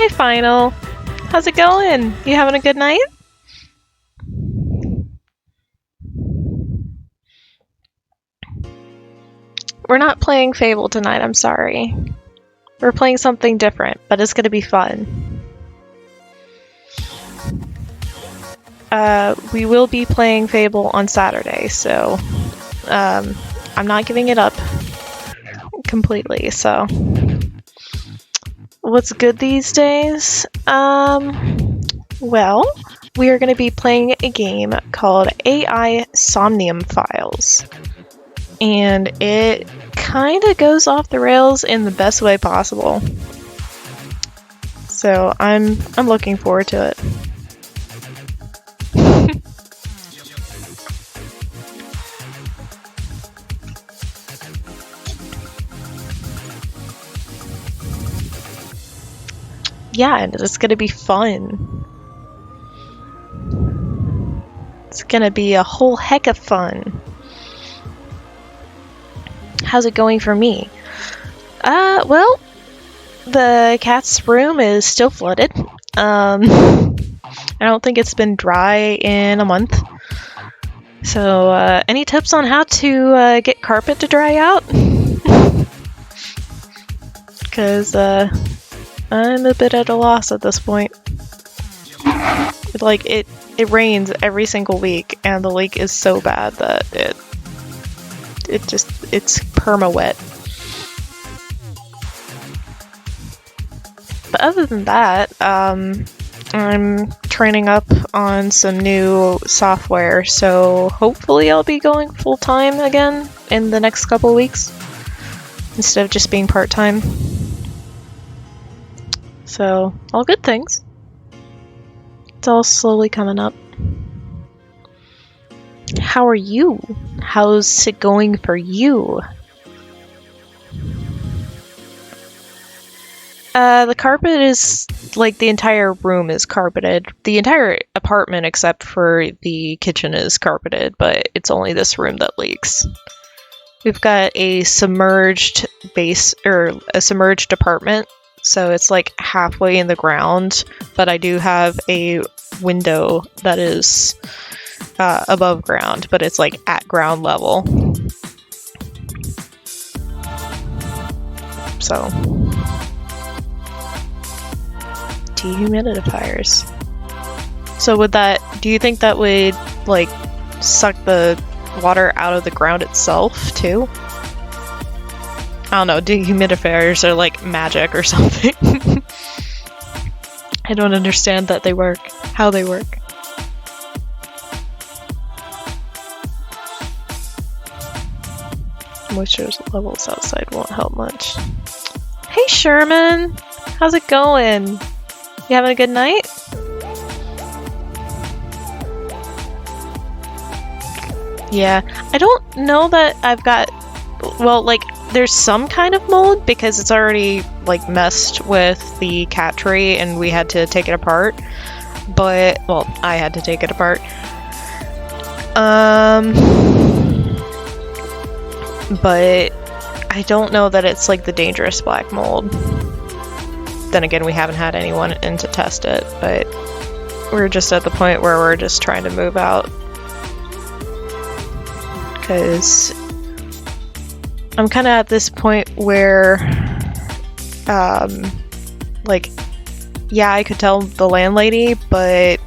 Hi, Final. How's it going? You having a good night? We're not playing Fable tonight, I'm sorry. We're playing something different, but it's gonna be fun. We will be playing Fable on Saturday, so I'm not giving it up completely, so. What's good these days? Well, we are going to be playing a game called AI Somnium Files. And it kind of goes off the rails in the best way possible. So I'm looking forward to it. Yeah, and it's gonna be fun. It's gonna be a whole heck of fun. How's it going for me? Well, the cat's room is still flooded. I don't think it's been dry in a month. So, any tips on how to get carpet to dry out? Because, I'm a bit at a loss at this point. Like, it rains every single week, and the leak is so bad that it's perma-wet. But other than that, I'm training up on some new software, so hopefully I'll be going full-time again in the next couple of weeks, instead of just being part-time. So, all good things. It's all slowly coming up. How are you? How's it going for you? The carpet is, like, the entire room is carpeted. The entire apartment except for the kitchen is carpeted, but it's only this room that leaks. We've got a submerged base, or a submerged apartment. So it's like halfway in the ground, but I do have a window that is above ground, but it's like at ground level. So, dehumidifiers. So do you think that would like suck the water out of the ground itself too? I don't know, dehumidifiers are like magic or something. I don't understand that they work, how they work. Moisture levels outside won't help much. Hey Sherman! How's it going? You having a good night? Yeah, I don't know that I've got, well, like, there's some kind of mold because it's already like messed with the cat tree and we had to take it apart. But, well, I had to take it apart. But I don't know that it's like the dangerous black mold. Then again, we haven't had anyone in to test it, but we're just at the point where we're just trying to move out. Because I'm kind of at this point where, like, yeah, I could tell the landlady, but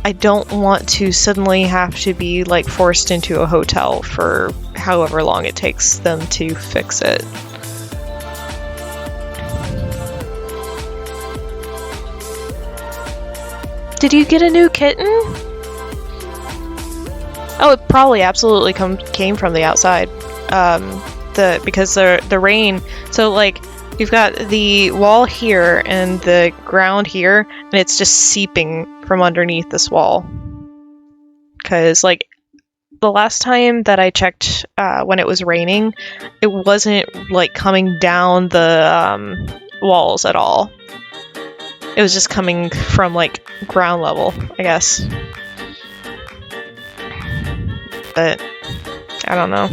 I don't want to suddenly have to be, like, forced into a hotel for however long it takes them to fix it. Did you get a new kitten? Oh, it probably absolutely came from the outside. Because the rain, so like you've got the wall here and the ground here, and it's just seeping from underneath this wall. Because like the last time that I checked when it was raining, it wasn't like coming down the walls at all. It was just coming from like ground level, I guess. But I don't know.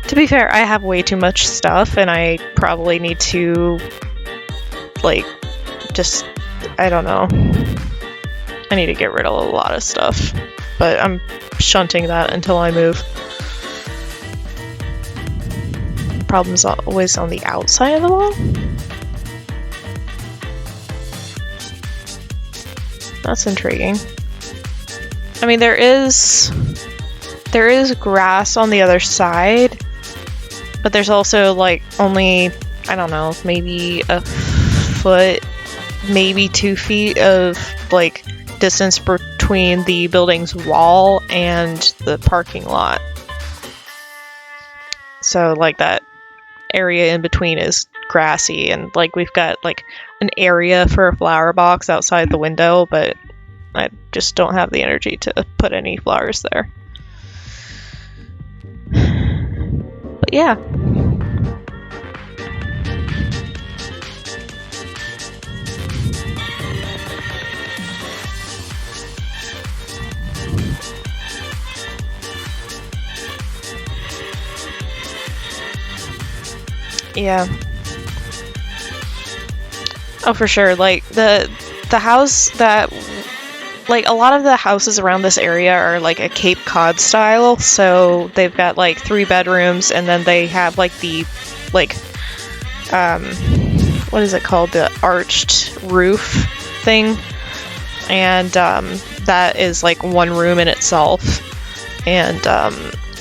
To be fair, I have way too much stuff and I probably need to like, just, I don't know. I need to get rid of a lot of stuff, but I'm shunting that until I move. Problem's always on the outside of the wall? That's intriguing. I mean, there is grass on the other side, but there's also like only, I don't know, maybe a foot, maybe 2 feet of like distance between the building's wall and the parking lot. So like that area in between is grassy, and like we've got like an area for a flower box outside the window, but I just don't have the energy to put any flowers there. But yeah. Yeah. Oh, for sure. Like the house that, like, a lot of the houses around this area are like a Cape Cod style, so they've got like 3 bedrooms, and then they have like the like what is it called, the arched roof thing, and that is like 1 room in itself. And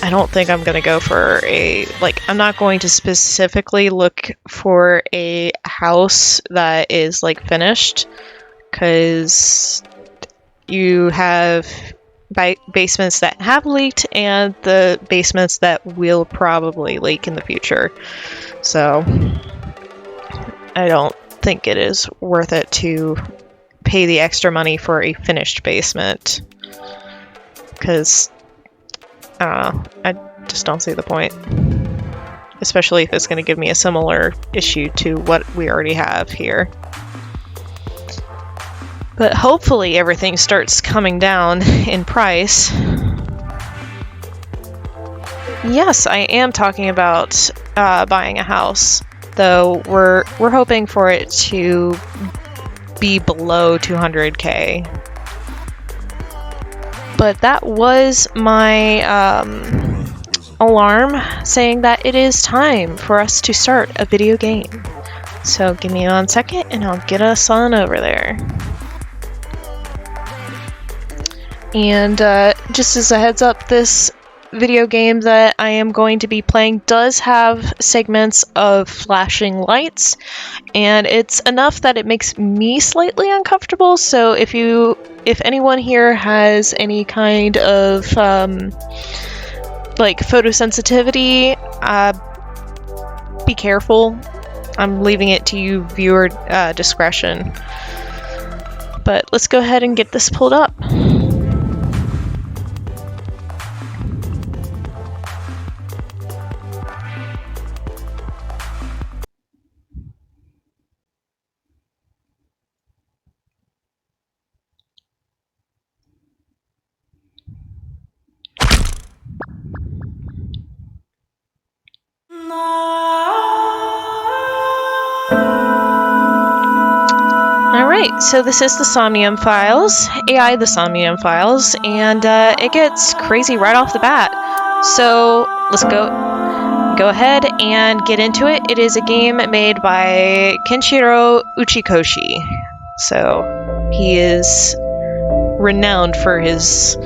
I don't think I'm gonna go for a, like, I'm not going to specifically look for a house that is like finished, because you have basements that have leaked and the basements that will probably leak in the future. So I don't think it is worth it to pay the extra money for a finished basement, because I just don't see the point. Especially if it's going to give me a similar issue to what we already have here. But hopefully everything starts coming down in price. Yes, I am talking about buying a house, though we're hoping for it to be below 200K. But that was my alarm saying that it is time for us to start a video game. So give me 1 second and I'll get us on over there. And just as a heads up, this video game that I am going to be playing does have segments of flashing lights, and it's enough that it makes me slightly uncomfortable. So if anyone here has any kind of like photosensitivity, be careful. I'm leaving it to you viewer discretion. But let's go ahead and get this pulled up. Alright, so this is the Somnium files, AI the Somnium files, and it gets crazy right off the bat. So let's go ahead and get into it. It is a game made by Kenshiro Uchikoshi. So he is renowned for his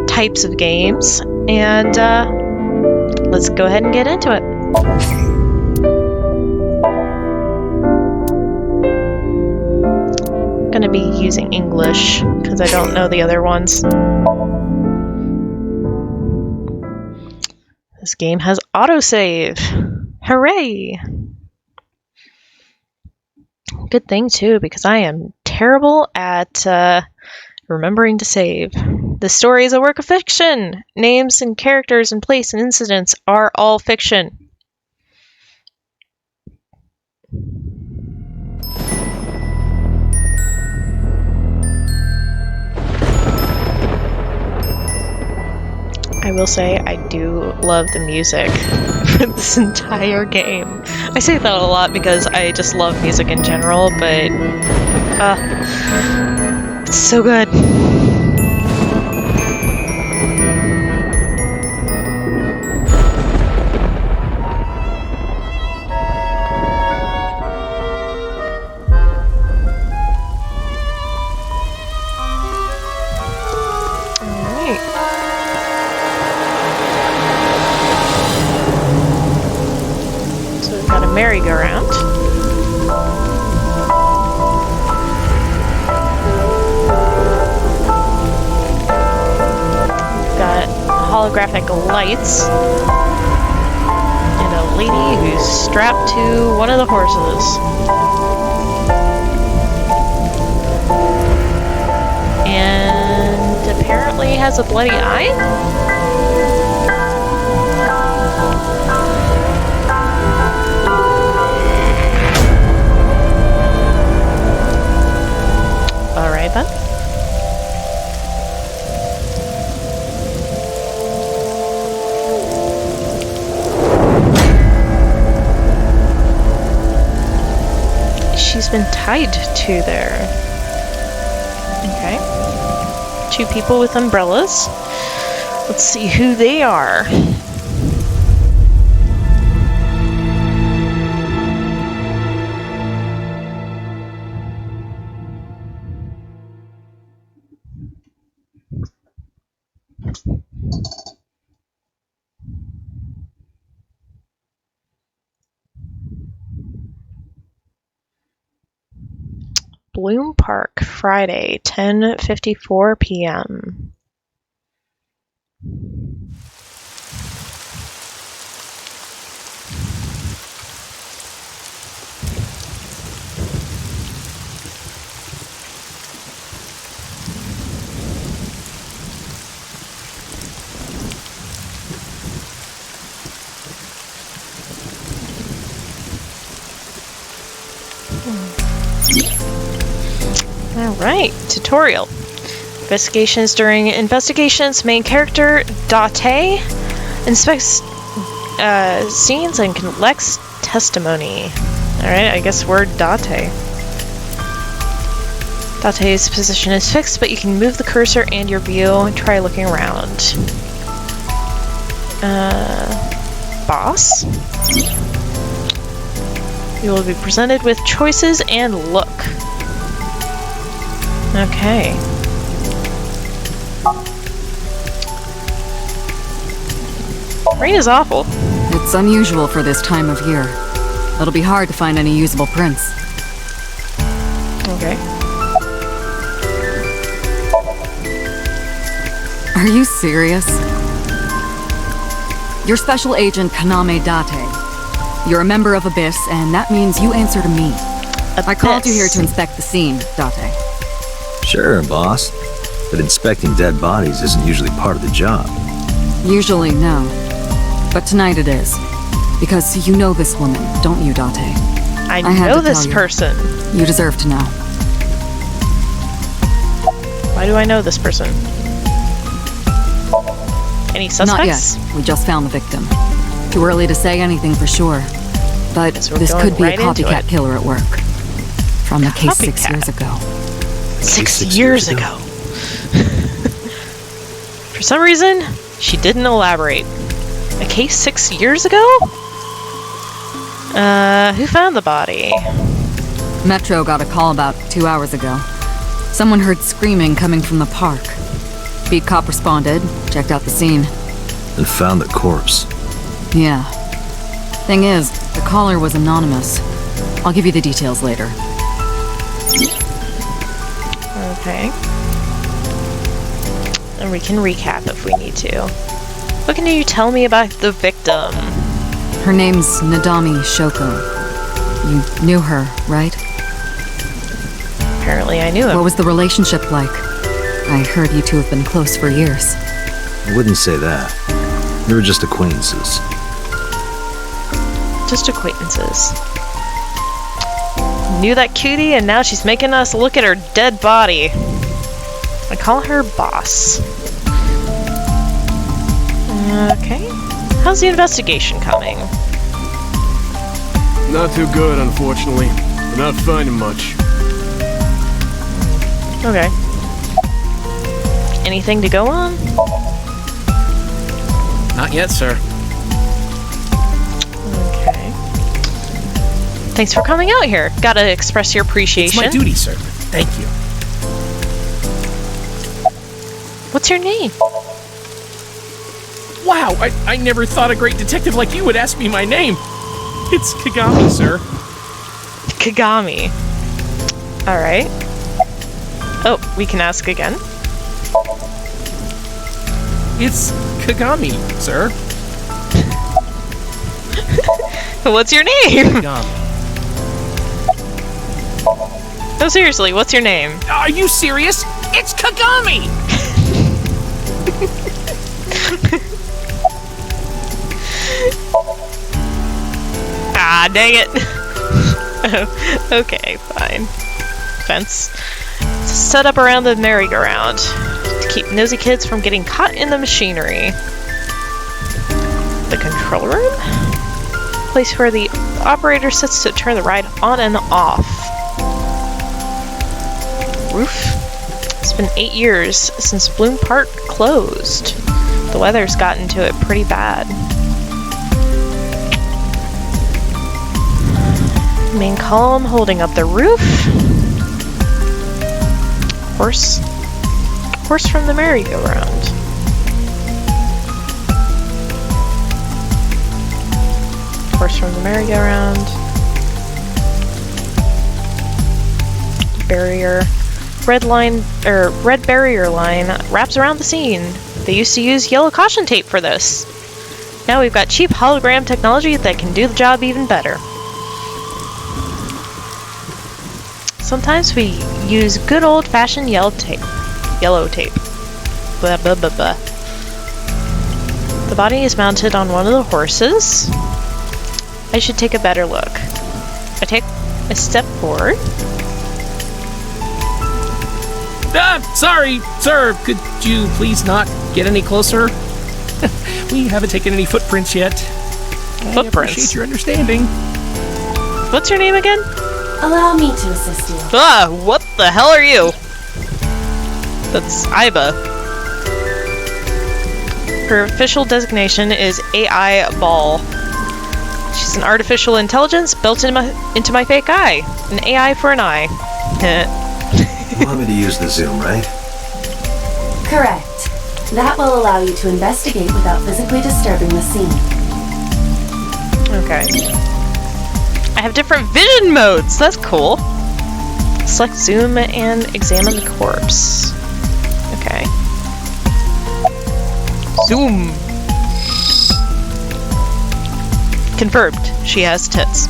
types of games, and let's go ahead and get into it. I'm gonna be using English because I don't know the other ones. This game has autosave. Hooray! Good thing too, because I am terrible at remembering to save. The story is a work of fiction. Names and characters and place and incidents are all fiction. I will say I do love the music for this entire game. I say that a lot because I just love music in general, but it's so good. Merry-go-round. Got holographic lights and a lady who's strapped to one of the horses. And apparently has a bloody eye? Alright then. She's been tied to there. Okay. 2 people with umbrellas. Let's see who they are. Bloom Park, Friday, 10:54 p.m. Alright, tutorial. Investigations, main character, Date, inspects scenes and collects testimony. Alright, I guess we're Date. Date's position is fixed, but you can move the cursor and your view and try looking around. Boss? You will be presented with choices and look. Okay. Rain is awful. It's unusual for this time of year. It'll be hard to find any usable prints. Okay. Are you serious? You're Special Agent Kaname Date. You're a member of Abyss, and that means you answer to me. Abyss. I called you here to inspect the scene, Date. Sure, boss. But inspecting dead bodies isn't usually part of the job. Usually, no. But tonight it is. Because you know this woman, don't you, Date? I know this person. You deserve to know. Why do I know this person? Any suspects? Not yet. We just found the victim. Too early to say anything for sure. But this could be a copycat killer at work. From the case 6 years ago. 6 years ago. For some reason, she didn't elaborate. A case 6 years ago? Who found the body? Metro got a call about 2 hours ago. Someone heard screaming coming from the park. Beat cop responded, checked out the scene. And found the corpse. Yeah. Thing is, the caller was anonymous. I'll give you the details later. Okay. And we can recap if we need to. What can you tell me about the victim? Her name's Nadami Shoko. You knew her, right? Apparently I knew him. What was the relationship like? I heard you two have been close for years. I wouldn't say that. We were just acquaintances. Just acquaintances. Knew that cutie, and now she's making us look at her dead body. I call her boss. Okay. How's the investigation coming? Not too good, unfortunately. We're not finding much. Okay. Anything to go on? Not yet, sir. Okay. Thanks for coming out here. Gotta express your appreciation. It's my duty, sir. Thank you. What's your name? Wow, I never thought a great detective like you would ask me my name. It's Kagami, sir. Kagami. Alright. Oh, we can ask again. It's Kagami, sir. What's your name? Kagami. No, seriously, what's your name? Are you serious? It's Kagami! Ah, dang it. Okay, fine. Fence. Set up around the merry-go-round to keep nosy kids from getting caught in the machinery. The control room? Place where the operator sits to turn the ride on and off. Roof? It's been 8 years since Bloom Park closed. The weather's gotten to it pretty bad. Main column holding up the roof. Horse from the merry-go-round. Horse from the merry-go-round. Barrier. Red barrier line wraps around the scene. They used to use yellow caution tape for this. Now we've got cheap hologram technology that can do the job even better. Sometimes we use good old-fashioned yellow tape. Blah, blah, blah, blah. The body is mounted on one of the horses. I should take a better look. I take a step forward. Sorry, sir. Could you please not get any closer? We haven't taken any footprints yet. I appreciate your understanding. What's your name again? Allow me to assist you. Ah, what the hell are you? That's Iba. Her official designation is AI Ball. She's an artificial intelligence built into my fake eye. An AI for an eye. You want me to use the zoom, right? Correct. That will allow you to investigate without physically disturbing the scene. Okay. I have different vision modes. That's cool. Select zoom and examine the corpse. Okay. Zoom. Confirmed. She has tits.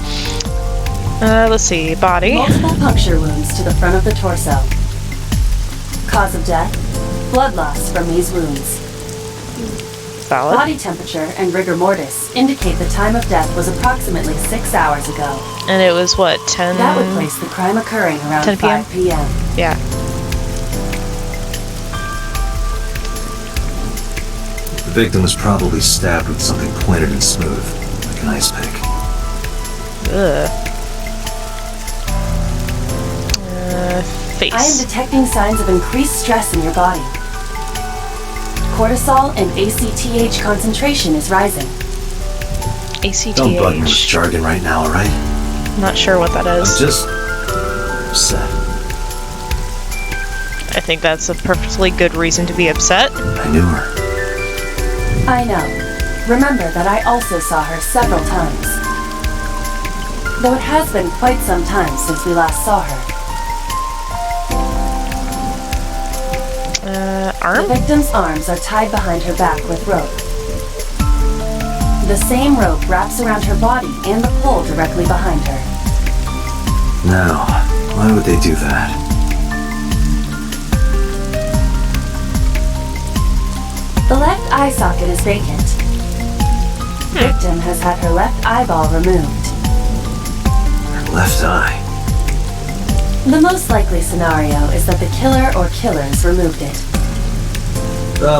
Let's see. Body. Multiple puncture wounds to the front of the torso. Cause of death? Blood loss from these wounds. Valid. Body temperature and rigor mortis indicate the time of death was approximately 6 hours ago. And it was what, 10? That would place the crime occurring around 10 p.m.? 5 p.m. Yeah. The victim was probably stabbed with something pointed and smooth, like an ice pick. Ugh. Face. I am detecting signs of increased stress in your body. Cortisol and ACTH concentration is rising. ACTH. Don't bug me with jargon right now, alright? Not sure what that is. I'm just upset. I think that's a perfectly good reason to be upset. I knew her. I know. Remember that I also saw her several times. Though it has been quite some time since we last saw her. Arm? The victim's arms are tied behind her back with rope. The same rope wraps around her body and the pole directly behind her. Now, why would they do that? The left eye socket is vacant. Victim has had her left eyeball removed. Her left eye. The most likely scenario is that the killer or killers removed it.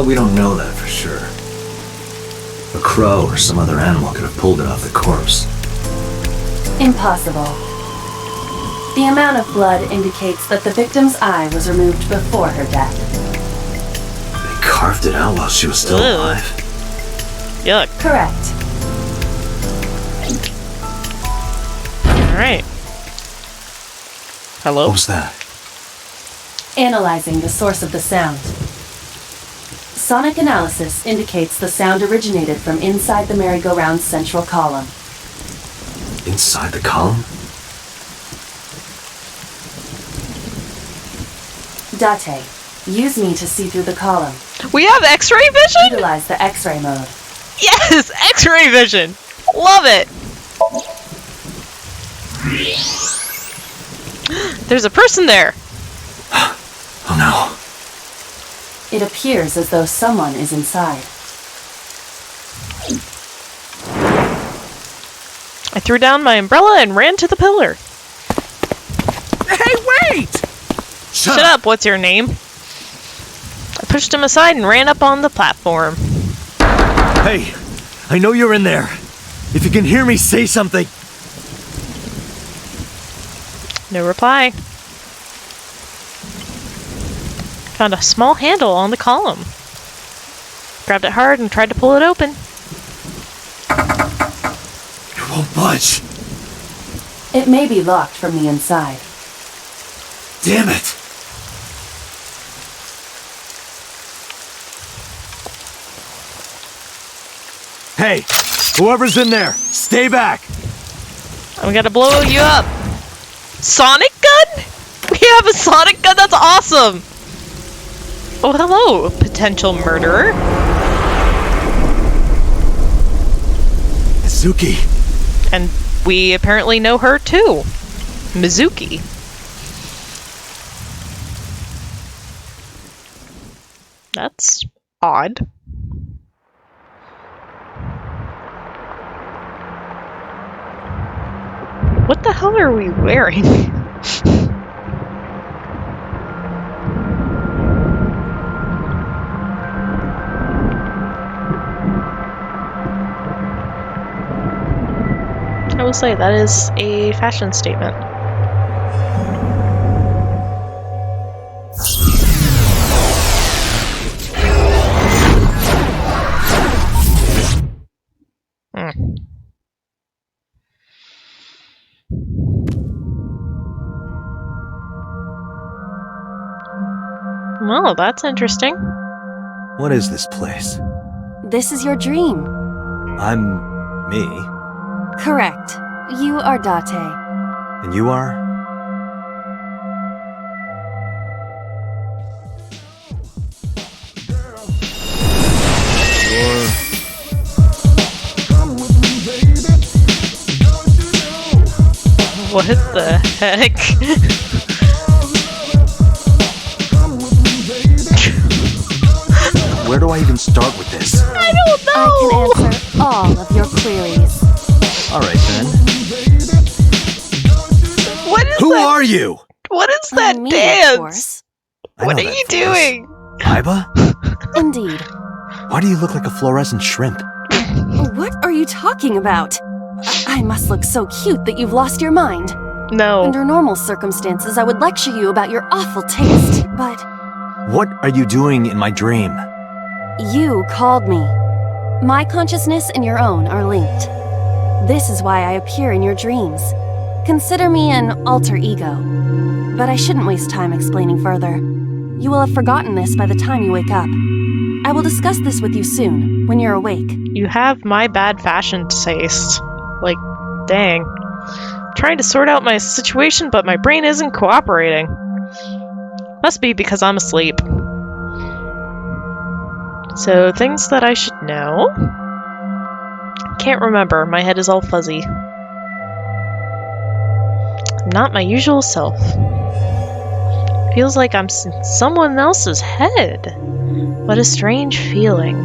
We don't know that for sure. A crow or some other animal could have pulled it off the corpse. Impossible. The amount of blood indicates that the victim's eye was removed before her death. They carved it out while she was still alive. Yuck. Correct. Alright. Hello? What was that? Analyzing the source of the sound. Sonic analysis indicates the sound originated from inside the merry-go-round's central column. Inside the column? Date, use me to see through the column. We have X-ray vision? Utilize the X-ray mode. Yes! X-ray vision! Love it! There's a person there! Oh no. It appears as though someone is inside. I threw down my umbrella and ran to the pillar. Hey, wait! Shut up, what's your name? I pushed him aside and ran up on the platform. Hey, I know you're in there. If you can hear me, say something. No reply. Found a small handle on the column. Grabbed it hard and tried to pull it open. It won't budge. It may be locked from the inside. Damn it. Hey, whoever's in there, stay back. I'm gonna blow you up. Sonic gun? We have a sonic gun? That's awesome! Oh, hello, potential murderer. Mizuki. And we apparently know her too. Mizuki. That's odd. What the hell are we wearing? I will say that is a fashion statement. Well, that's interesting. What is this place? This is your dream. I'm me. Correct. You are Date. And you are? What the heck? Where do I even start with this? I don't know! I can answer all of your queries. Alright then. What is Who that? are you? What is that Me, dance? of course. I What know are that you voice. doing? Kaiba? Indeed. Why do you look like a fluorescent shrimp? What are you talking about? I must look so cute that you've lost your mind. No. Under normal circumstances, I would lecture you about your awful taste, but What are you doing in my dream? you called me. My consciousness and your own are linked. This is why I appear in your dreams. Consider me an alter ego. But I shouldn't waste time explaining further. You will have forgotten this by the time you wake up. I will discuss this with you soon, when you're awake. You have my bad fashion taste. Like, dang. Trying to sort out my situation, but my brain isn't cooperating. Must be because I'm asleep. So, things that I should know? Can't remember. My head is all fuzzy. I'm not my usual self. Feels like I'm in someone else's head. What a strange feeling.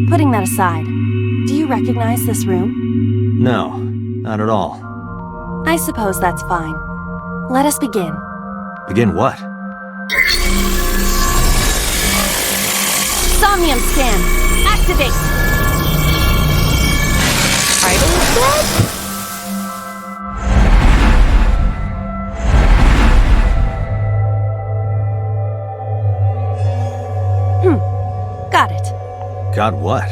Putting that aside, do you recognize this room? No, not at all. I suppose that's fine. Let us begin. Begin what? Somnium scan! Activate! Got it. Got what?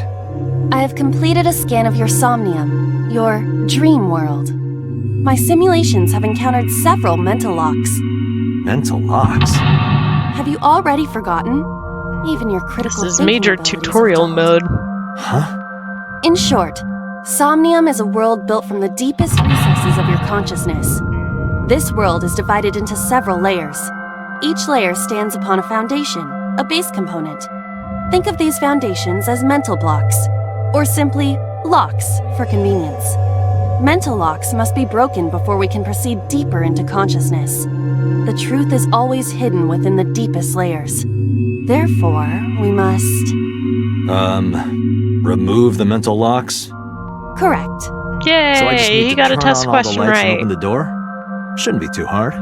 I have completed a scan of your Somnium, your dream world. My simulations have encountered several mental locks. Mental locks? Have you already forgotten? Even your critical This is thinking major abilities are tutorial dulled. mode. Huh? In short, Somnium is a world built from the deepest recesses of your consciousness. This world is divided into several layers. Each layer stands upon a foundation, a base component. Think of these foundations as mental blocks, or simply locks for convenience. Mental locks must be broken before we can proceed deeper into consciousness. The truth is always hidden within the deepest layers. Therefore, we must... remove the mental locks? Correct. Yay! So I just need You to got a turn test on all the question lights and right. open the door? Shouldn't be too hard.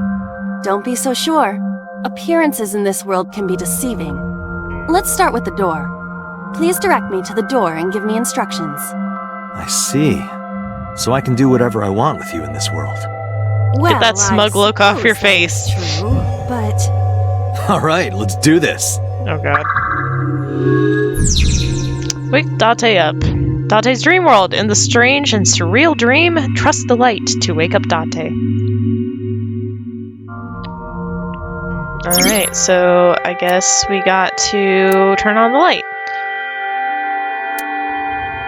Don't be so sure. Appearances in this world can be deceiving. Let's start with the door. Please direct me to the door and give me instructions. I see. So I can do whatever I want with you in this world. Well, that smug I look off your suppose face. that's true, but Alright, let's do this. Oh god. Wake Date up. Date's dream world. In the strange and surreal dream, trust the light to wake up Date. Alright, so I guess we got to turn on the light.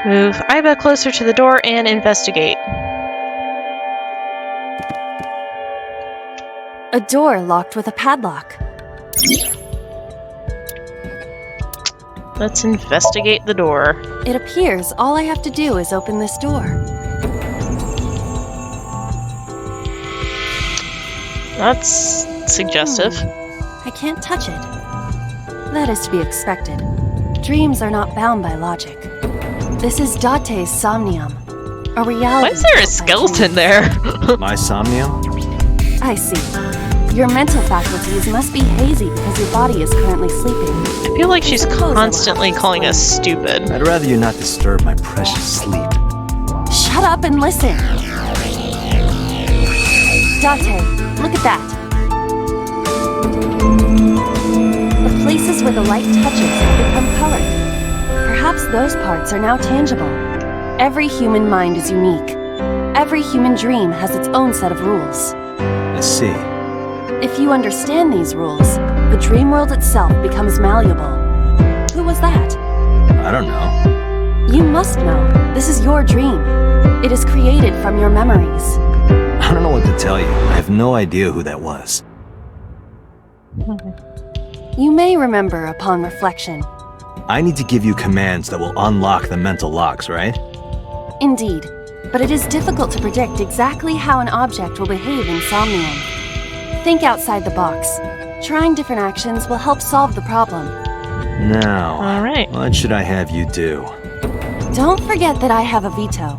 Move Iba closer to the door and investigate. a door locked with a padlock. Let's investigate the door. It appears all I have to do is open this door. That's suggestive. I can't touch it. That is to be expected. Dreams are not bound by logic. This is Date's Somnium, a reality. Why is there a built by skeleton dreams. there? My Somnium? I see. Your mental faculties must be hazy because your body is currently sleeping. I feel like she's Suppose I will have constantly to calling us explain. stupid. I'd rather you not disturb my precious sleep. Shut up and listen. Date, look at that. The places where the light touches have become colored. Perhaps those parts are now tangible. Every human mind is unique. Every human dream has its own set of rules. I see. If you understand these rules, the dream world itself becomes malleable. Who was that? I don't know. You must know. This is your dream. It is created from your memories. I don't know what to tell you. I have no idea who that was. You may remember upon reflection. I need to give you commands that will unlock the mental locks, right? Indeed, but it is difficult to predict exactly how an object will behave in Somnium. Think outside the box. Trying different actions will help solve the problem. Now, All right. what should I have you do? Don't forget that I have a veto.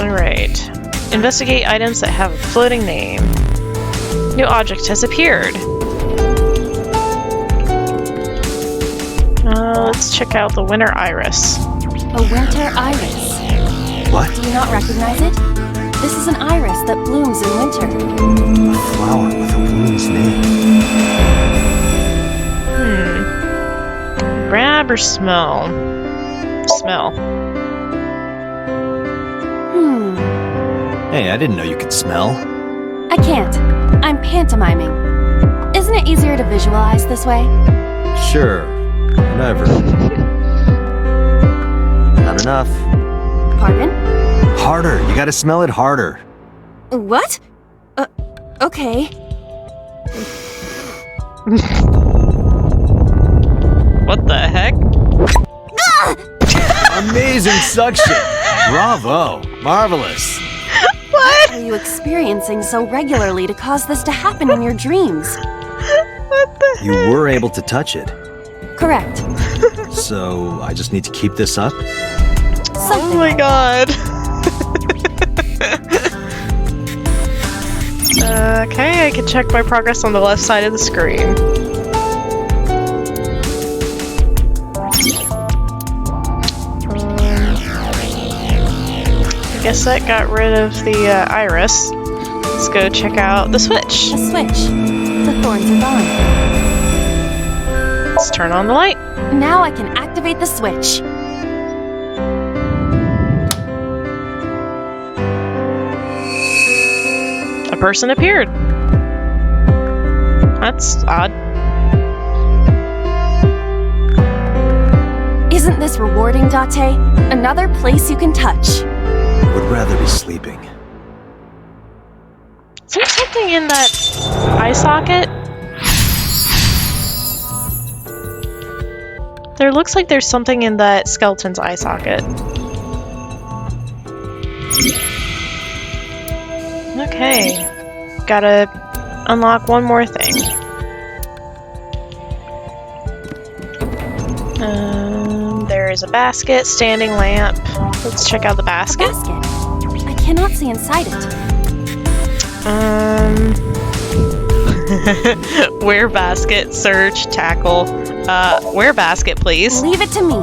Alright. Investigate items that have a floating name. New object has appeared. Let's check out the winter iris. A winter iris. What? Do you not recognize it? This is an iris that blooms in winter. A flower with a woman's name. Grab or smell? Smell. Hey, I didn't know you could smell. I can't. I'm pantomiming. Isn't it easier to visualize this way? Sure. Whatever. Not enough. Pardon? Harder. You gotta smell it harder. What? Okay. What the heck? Amazing suction. Bravo. Marvelous. What are you experiencing so regularly to cause this to happen in your dreams? You were able to touch it. Correct. So, I just need to keep this up? Oh my god. Okay, I can check my progress on the left side of the screen. guess that got rid of the iris. Let's go check out the switch. The switch. The thorns are gone. Let's turn on the light. Now I can activate the switch. A person appeared. That's odd. Isn't this rewarding, Date? Another place you can touch. Would rather be sleeping. Is there something in that eye socket? There looks like there's something in that skeleton's eye socket. Okay. Gotta unlock one more thing. There is a basket, standing lamp. Let's check out the basket. Basket. I cannot see inside it. Wear basket, search, tackle. Wear basket, please. Leave it to me.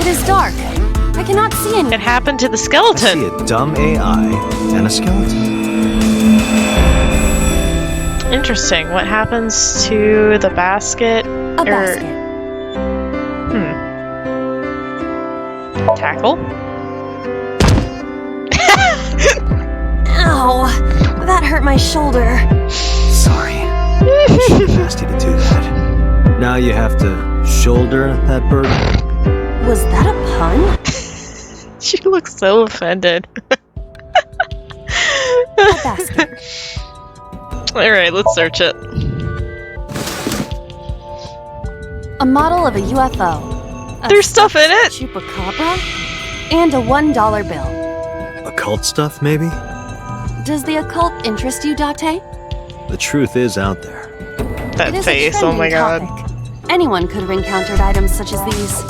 It is dark. I cannot see anything. It happened to the I skeleton. see a dumb AI and a skeleton. Interesting. What happens to the basket? A basket. Tackle? Ow! That hurt my shoulder. Sorry. I shouldn't have asked you to do that. Now you have to shoulder that burden. Was that a pun? She looks so offended. A basket. Alright, let's search it. A model of a UFO. There's stuff in it! Chupacabra? And a $1 bill. Occult stuff, maybe? Does the occult interest you, Date? The truth is out there. That It is face, a oh my god. topic. Anyone could have encountered items such as these.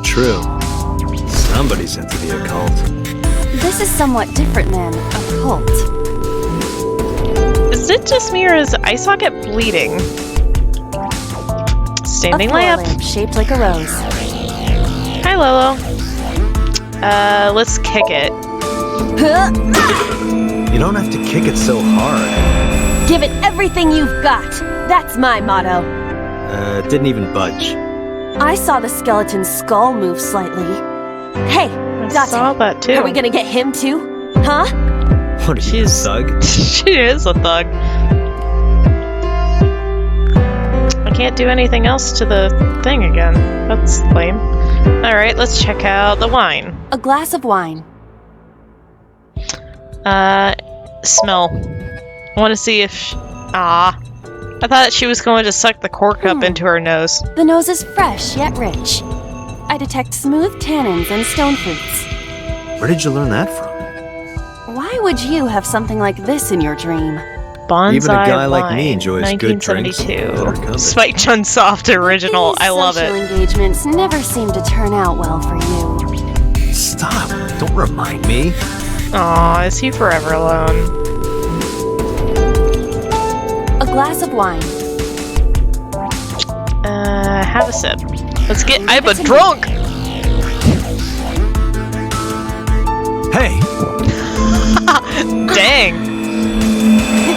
True. Somebody's into the occult. This is somewhat different than occult. Is it just me or is the eye socket bleeding? Standing A floor lamp. shaped like a rose. Hi, Lolo. Let's kick it. You don't have to kick it so hard. Give it everything you've got. That's my motto. Didn't even budge. I saw the skeleton's skull move slightly. Hey, I Date, saw that too. are we gonna get him too? Huh? What are you, a She's- thug? She is a thug. I can't do anything else to the thing again. That's lame. Alright, let's check out the wine. A glass of wine. Smell. I want to see if... I thought she was going to suck the cork up into her nose. The nose is fresh yet rich. I detect smooth tannins and stone fruits. Where did you learn that from? Why would you have something like this in your dream? Bonsai Even a guy like wine, me enjoys good drinks and 1972. better company. Spike Chunsoft original. These I love social it. engagements never seem to turn out well for you. Stop! Don't remind me. Aw, is he forever alone? A glass of wine. Have a sip. Let's get. I'm a It's a- drunk! Hey! Dang!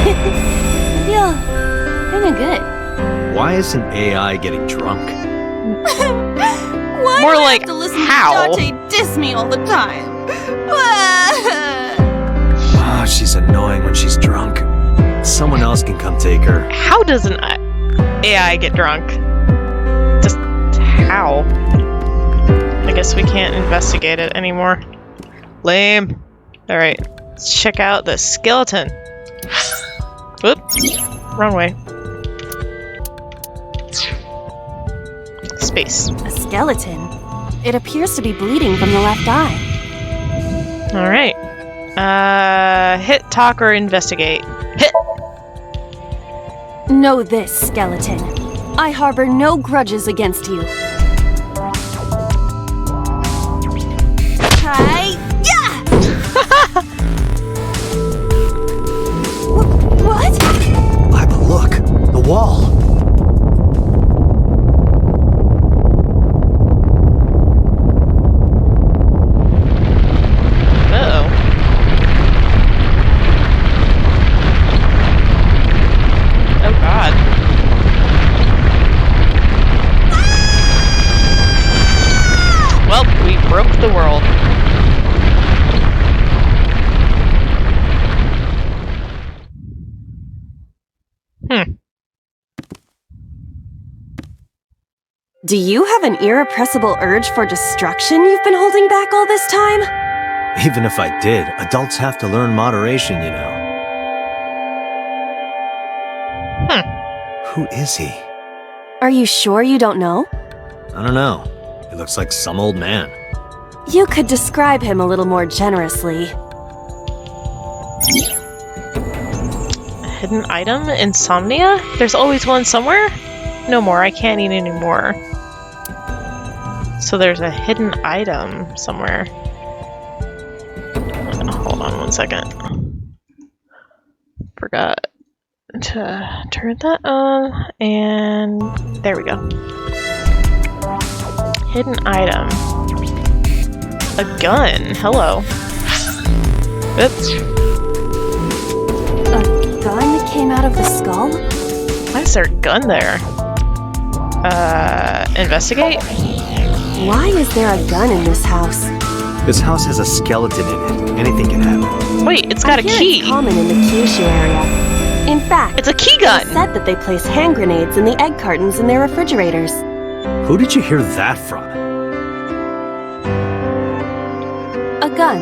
I feel kinda good. Why isn't AI getting drunk? Why More do I like, have to listen how? to Date diss me all the time? Oh, she's annoying when she's drunk. Someone else can come take her. How does an AI get drunk? Just how? I guess we can't investigate it anymore. Lame. Alright, let's check out the skeleton. Whoop. Wrong way. Space. A skeleton. It appears to be bleeding from the left eye. Alright. Hit, talk, or investigate. Hit! Know this, skeleton. I harbor no grudges against you. Hi-ya! What? Bible, look! The wall! the world. Do you have an irrepressible urge for destruction you've been holding back all this time? Even if I did, adults have to learn moderation, you know. Who is he? Are you sure you don't know? I don't know. He looks like some old man. You could describe him a little more generously. A hidden item? Insomnia? There's always one somewhere? No more, I can't eat anymore. So there's a hidden item somewhere. Hold on one second. Forgot to turn that on, and there we go. Hidden item. A gun. Hello. Oops. A gun came out of the skull? Why is there a gun there? Investigate? Why is there a gun in this house? This house has a skeleton in it. Anything can happen. Wait, it's got a key. It's common in the Kyushu area. In fact, It's a key gun. it's said that they place hand grenades in the egg cartons in their refrigerators. Who did you hear that from? A gun.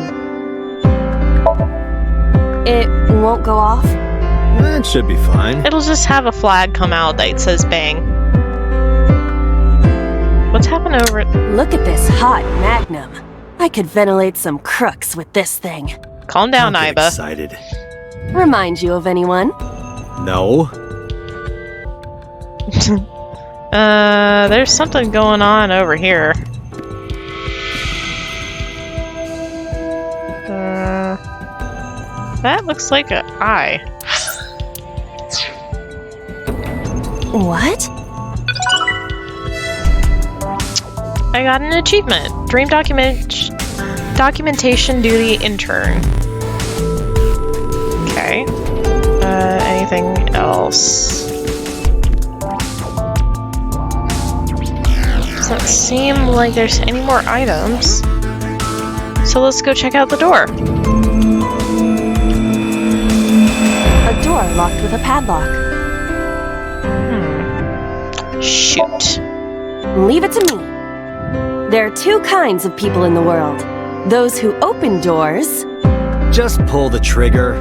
It won't go off? That should be fine. It'll just have a flag come out that says bang. What's happened over it? Look at this hot magnum. I could ventilate some crooks with this thing. Calm down, Don't get Iba. excited. Remind you of anyone? No. There's something going on over here. That looks like an eye. What? I got an achievement. Dream documentation duty intern. Okay. Anything else? Doesn't seem like there's any more items. So let's go check out the door. A door locked with a padlock. Shoot. Leave it to me. There are two kinds of people in the world. Those who open doors. Just pull the trigger.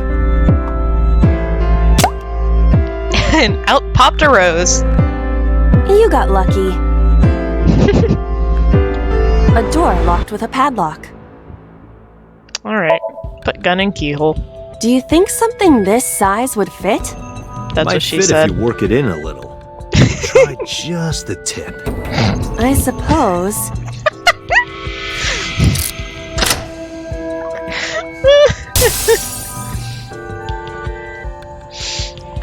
And out popped a rose. You got lucky. A door locked with a padlock. Alright. Put gun in keyhole. Do you think something this size would fit? That's Might what she fit said. if you work it in a little. Try just the tip. I suppose.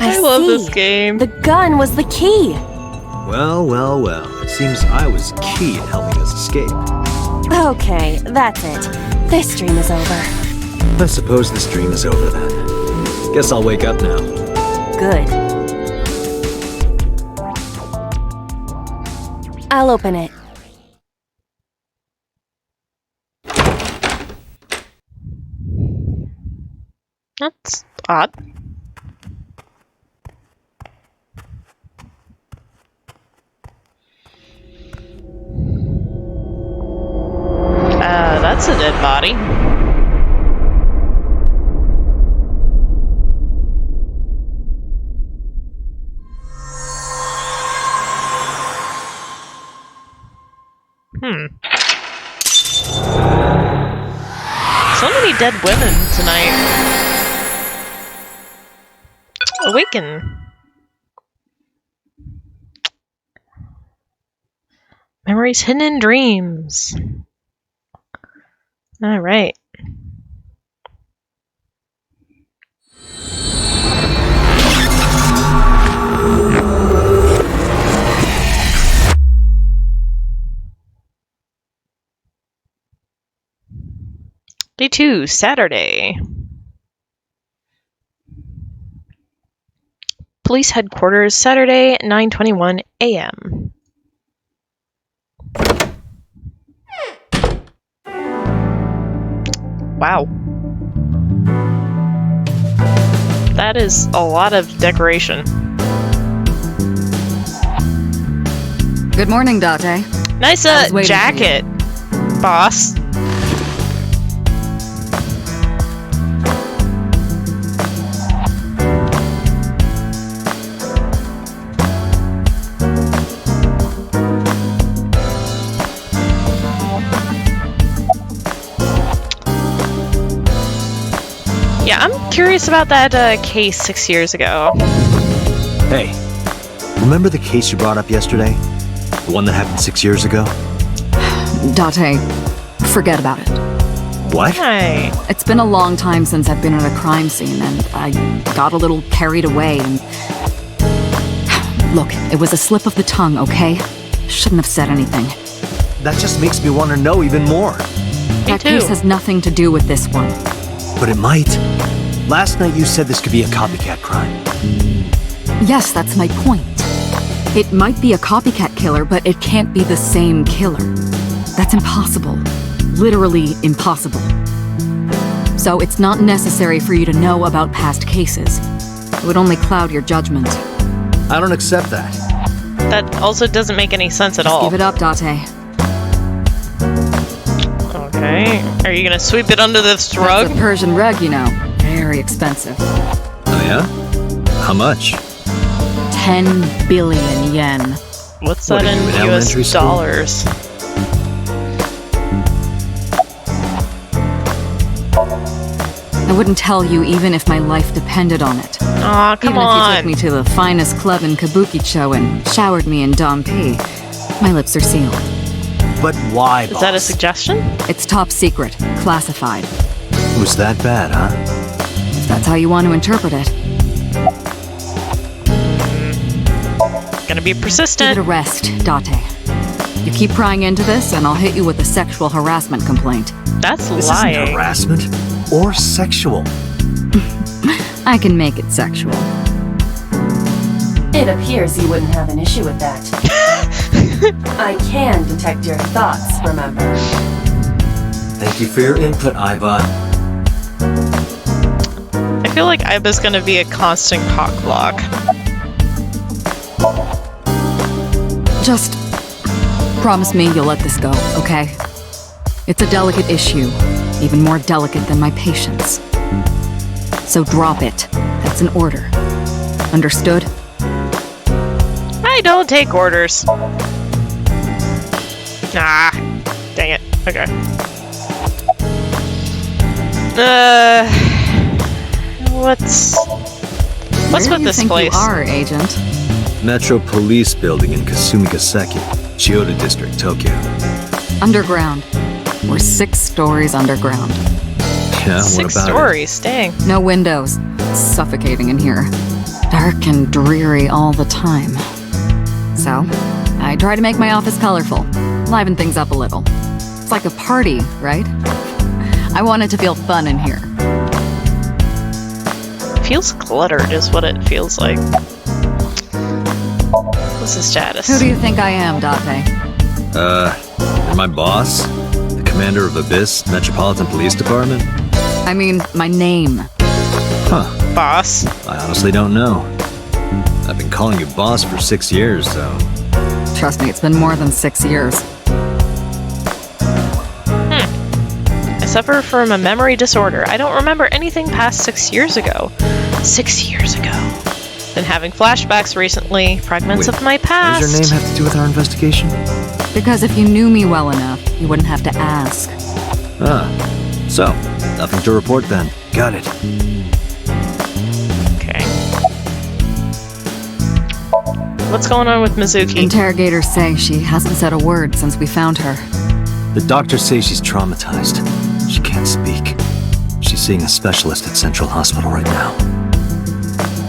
I love this game. The gun was the key. Well, well, well. It seems I was key in helping us escape. Okay, that's it. This dream is over. I suppose this dream is over then. Guess I'll wake up now. Good. I'll open it. That's odd. That's a dead body. So many dead women tonight. Awaken. Memories hidden in dreams. All right. Day 2, Saturday. Police headquarters, Saturday, 9:21 a.m. Wow. That is a lot of decoration. Good morning, Date. Nice jacket, boss. Yeah, I'm curious about that case 6 years ago. Hey, remember the case you brought up yesterday? The one that happened 6 years ago? Date, forget about it. What? Hi. It's been a long time since I've been at a crime scene, and I got a little carried away and... Look, it was a slip of the tongue, okay? Shouldn't have said anything. That just makes me want to know even more. That case has nothing to do with this one. But it might. Last night you said this could be a copycat crime. Yes, that's my point. It might be a copycat killer, but it can't be the same killer. That's impossible. Literally impossible. So it's not necessary for you to know about past cases. It would only cloud your judgment. I don't accept that. That also doesn't make any sense at all. Give it up, Date. Okay. Are you gonna sweep it under this rug? That's a Persian rug, you know. Very expensive. Oh yeah? How much? 10 billion yen. What's What, that are you in in elementary US school? dollars? I wouldn't tell you even if my life depended on it. Aw, come Even if you took on. me to the finest club in Kabukicho and showered me in Dompi, my lips are sealed. But why, boss? Is that a suggestion? It's top secret, classified. It was that bad, huh? If that's how you want to interpret it. Gonna be Give persistent. it a rest, Date. You keep prying into this, and I'll hit you with a sexual harassment complaint. That's This lying. isn't harassment or sexual. I can make it sexual. It appears you wouldn't have an issue with that. I can detect your thoughts, remember? Thank you for your input, Iva. I feel like Iba's gonna be a constant cock block. Just promise me you'll let this go, okay? It's a delicate issue, even more delicate than my patience. So drop it. That's an order. Understood? I don't take orders. Ah, dang it. Okay. What's Where with do you this think place? You are, Agent. Metro Police Building in Kasumigaseki, Chiyoda District, Tokyo. Underground. We're 6 stories underground. Yeah, what 6 about stories, dang. No windows. It's suffocating in here. Dark and dreary all the time. So, I try to make my office colorful. Liven things up a little. It's like a party, right? I want it to feel fun in here. Feels cluttered is what it feels like. What's the status? Who do you think I am, Date? You're my boss? The commander of Abyss Metropolitan Police Department? I mean, my name. Huh. Boss. I honestly don't know. I've been calling you boss for 6 years, so... Trust me, it's been more than 6 years. I suffer from a memory disorder. I don't remember anything past 6 years ago. 6 years ago. Been having flashbacks recently. Fragments Wait, of my What past. does your name have to do with our investigation? Because if you knew me well enough, you wouldn't have to ask. Ah. So, nothing to report then. Got it. Okay. What's going on with Mizuki? Interrogators say she hasn't said a word since we found her. The doctors say she's traumatized. She can't speak. She's seeing a specialist at Central Hospital right now.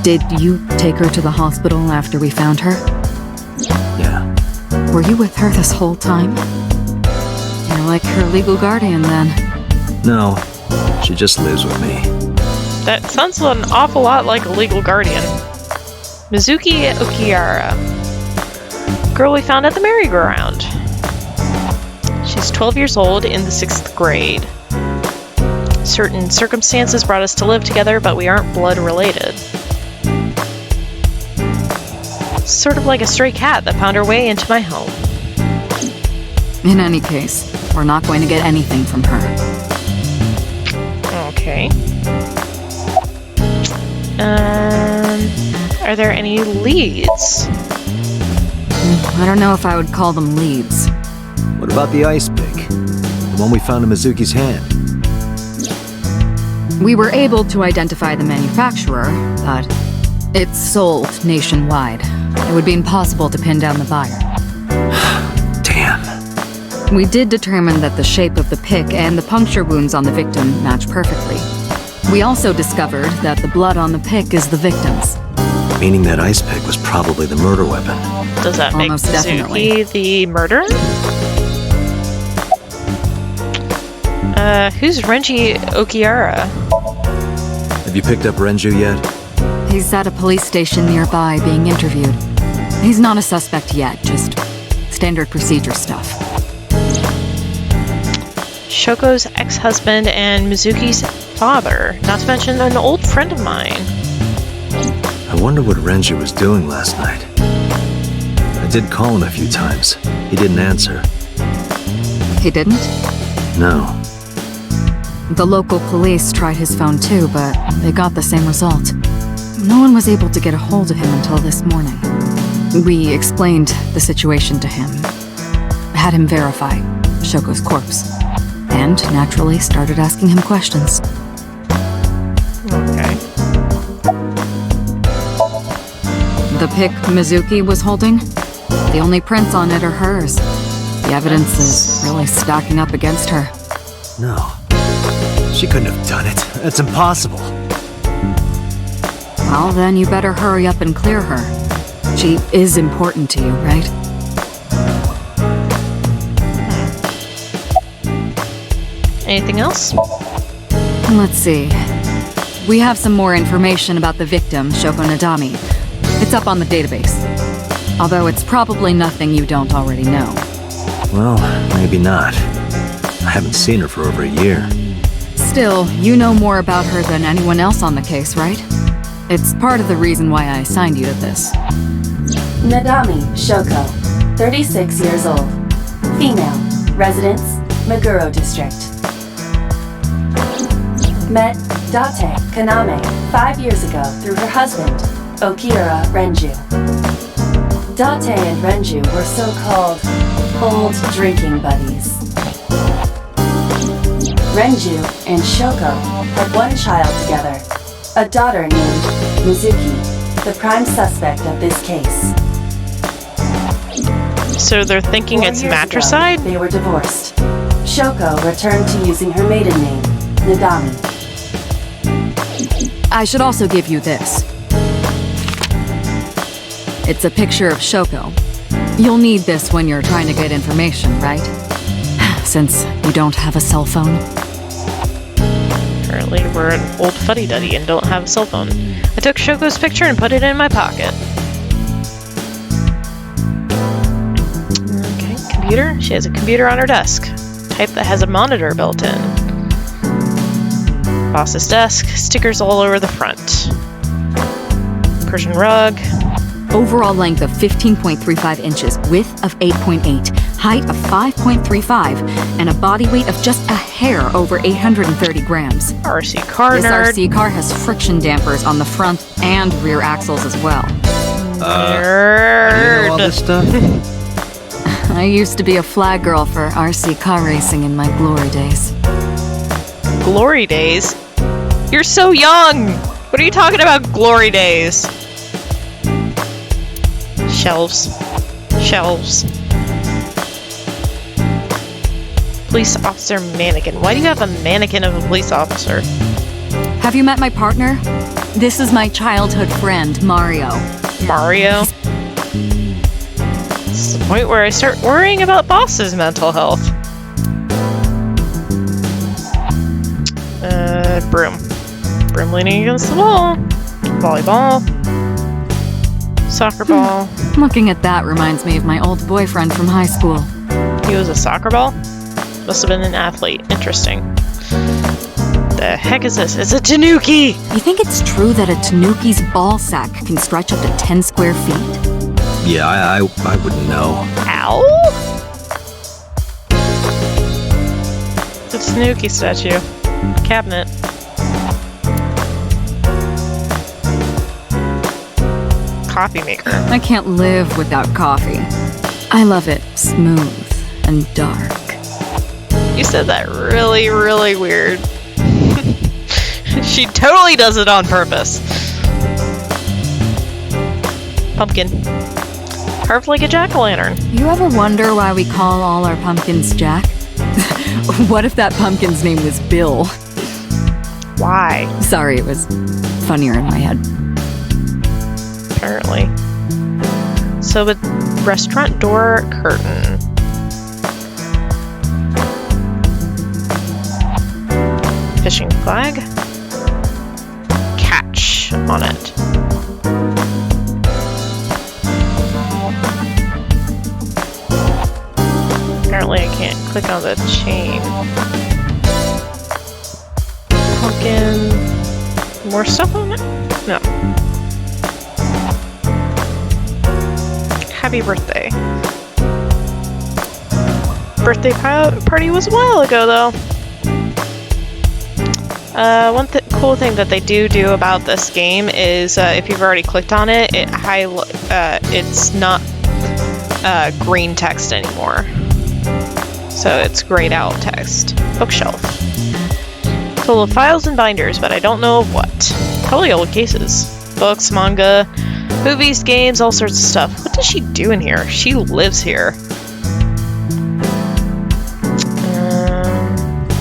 Did you take her to the hospital after we found her? Yeah. Were you with her this whole time? You're like her legal guardian then. No, she just lives with me. That sounds an awful lot like a legal guardian. Mizuki Okihara. Girl we found at the merry-go-round. She's 12 years old in the 6th grade. certain circumstances brought us to live together, but we aren't blood related. Sort of like a stray cat that found her way into my home. In any case, we're not going to get anything from her. Okay. Are there any leads? I don't know if I would call them leads. What about the ice pick? The one we found in Mizuki's hand? We were able to identify the manufacturer, but it's sold nationwide. It would be impossible to pin down the buyer. Damn. We did determine that the shape of the pick and the puncture wounds on the victim match perfectly. We also discovered that the blood on the pick is the victim's. Meaning that ice pick was probably the murder weapon. Does that make Almost definitely. Mizuki the murderer? Who's Renji Okiara? Have you picked up Renju yet? He's at a police station nearby being interviewed. He's not a suspect yet, just standard procedure stuff. Shoko's ex-husband and Mizuki's father, not to mention an old friend of mine. I wonder what Renju was doing last night. I did call him a few times. He didn't answer. He didn't? No. The local police tried his phone too, but they got the same result. No one was able to get a hold of him until this morning. We explained the situation to him, had him verify Shoko's corpse, and naturally started asking him questions. Okay. The pick Mizuki was holding, the only prints on it are hers. The evidence is really stacking up against her. No. She couldn't have done it. That's impossible. Well, then you better hurry up and clear her. She is important to you, right? Anything else? Let's see. We have some more information about the victim, Shoko Nadami. It's up on the database. Although it's probably nothing you don't already know. Well, maybe not. I haven't seen her for over a year. Still, you know more about her than anyone else on the case, right? It's part of the reason why I assigned you to this. Nadami Shoko, 36 years old. Female, residence, Meguro District. Met Date Kaname 5 years ago through her husband, Okira Renju. Date and Renju were so-called old drinking buddies. Renju and Shoko had one child together, a daughter named Mizuki, the prime suspect of this case. So they're thinking 4 it's years matricide? ago, they were divorced. Shoko returned to using her maiden name, Nadami. I should also give you this. It's a picture of Shoko. You'll need this when you're trying to get information, right? Since you don't have a cell phone. Apparently we're an old fuddy-duddy and don't have a cell phone. I took Shoko's picture and put it in my pocket. Okay, computer. She has a computer on her desk. Type that has a monitor built in. Boss's desk. Stickers all over the front. Persian rug. Overall length of 15.35 inches, width of 8.8, height of 5.35, and a body weight of just a hair over 830 grams. RC car This nerd. RC car has friction dampers on the front and rear axles as well. How do you know all this stuff? I used to be a flag girl for RC car racing in my glory days. Glory days? You're so young! What are you talking about, glory days? Shelves. Shelves. Police officer mannequin. Why do you have a mannequin of a police officer? Have you met my partner? This is my childhood friend, Mario. Mario? It's the point where I start worrying about Boss's mental health. Broom. Broom leaning against the wall. Volleyball. Soccer ball. Looking at that reminds me of my old boyfriend from high school. He was a soccer ball? Must have been an athlete. Interesting. The heck is this? It's a tanuki! You think it's true that a tanuki's ball sack can stretch up to 10 square feet? Yeah, I wouldn't know. Ow? It's a tanuki statue. Cabinet. Coffee maker. I can't live without coffee. I love it smooth and dark. You said that really, really weird. She totally does it on purpose. Pumpkin. Carved like a jack-o'-lantern. You ever wonder why we call all our pumpkins Jack? What if that pumpkin's name was Bill? Why? Sorry, it was funnier in my head. Apparently. So the restaurant door curtain. Fishing flag. Catch on it. Apparently I can't click on the chain. Pumpkin. More stuff on it? No. Happy birthday. Birthday party was a while ago, though. One cool thing that they do about this game is if you've already clicked on it, it's not green text anymore. So it's grayed out text. Bookshelf. Full of files and binders, but I don't know of what. Probably old cases. Books, manga, movies, games, all sorts of stuff. What does she do in here? She lives here.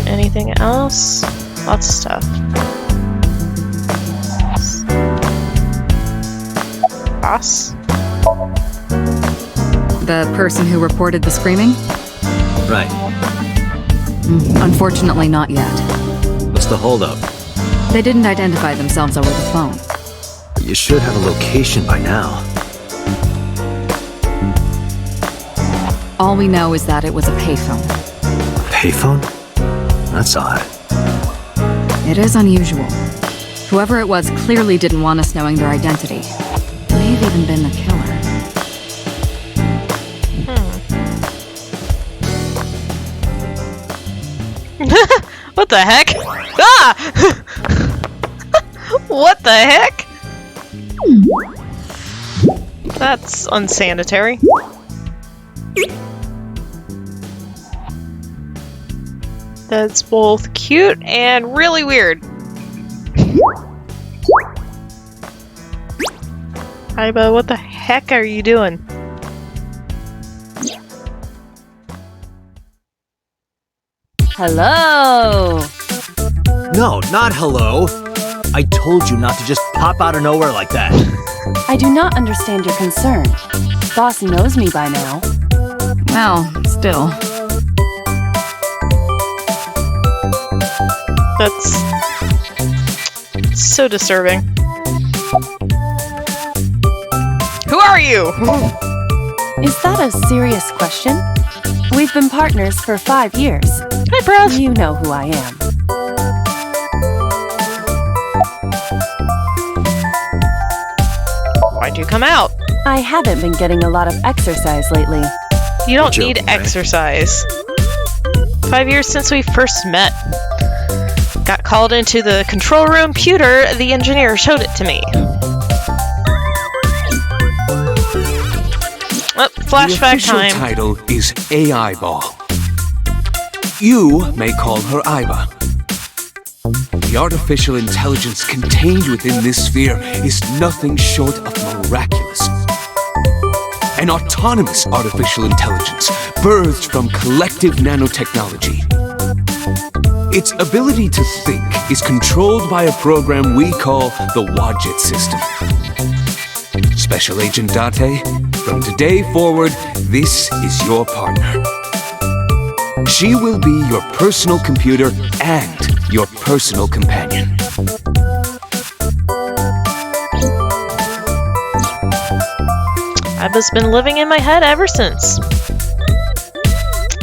Anything else? Lots of stuff. Boss? The person who reported the screaming? Right. Unfortunately, not yet. What's the holdup? They didn't identify themselves over the phone. You should have a location by now. All we know is that it was a payphone. A payphone? That's odd. It is unusual. Whoever it was clearly didn't want us knowing their identity. May have even been the killer. What the heck? Ah! What the heck? That's unsanitary. That's both cute and really weird. Iba, what the heck are you doing? Hello! No, not hello. I told you not to just pop out of nowhere like that. I do not understand your concern. Boss knows me by now. Well, still. That's so disturbing. Who are you? Is that a serious question? We've been partners for 5 years. Hi, Breath. You know who I am. Why'd you come out? I haven't been getting a lot of exercise lately. You don't You're need joking, right? exercise. 5 years since we first met. Got called into the control room. Pewter, the engineer, showed it to me. Oh, flashback The official time. title is AI Ball. You may call her Iba. The artificial intelligence contained within this sphere is nothing short of miraculous. An autonomous artificial intelligence birthed from collective nanotechnology. Its ability to think is controlled by a program we call the Wadjet system. Special Agent Date, from today forward, this is your partner. She will be your personal computer and your personal companion. Iba's been living in my head ever since.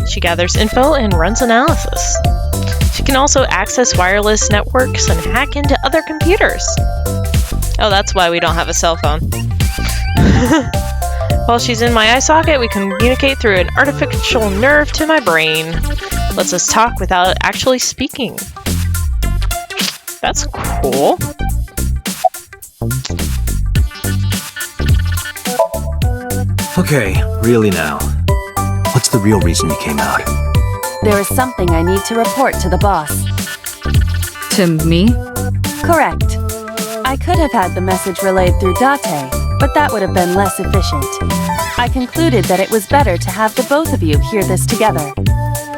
She gathers info and runs analysis. She can also access wireless networks and hack into other computers. Oh, that's why we don't have a cell phone. While she's in my eye socket, we communicate through an artificial nerve to my brain. Lets us talk without actually speaking. That's cool. Okay, really now. What's the real reason you came out? There is something I need to report to the boss. To me? Correct. I could have had the message relayed through Date, but that would have been less efficient. I concluded that it was better to have the both of you hear this together.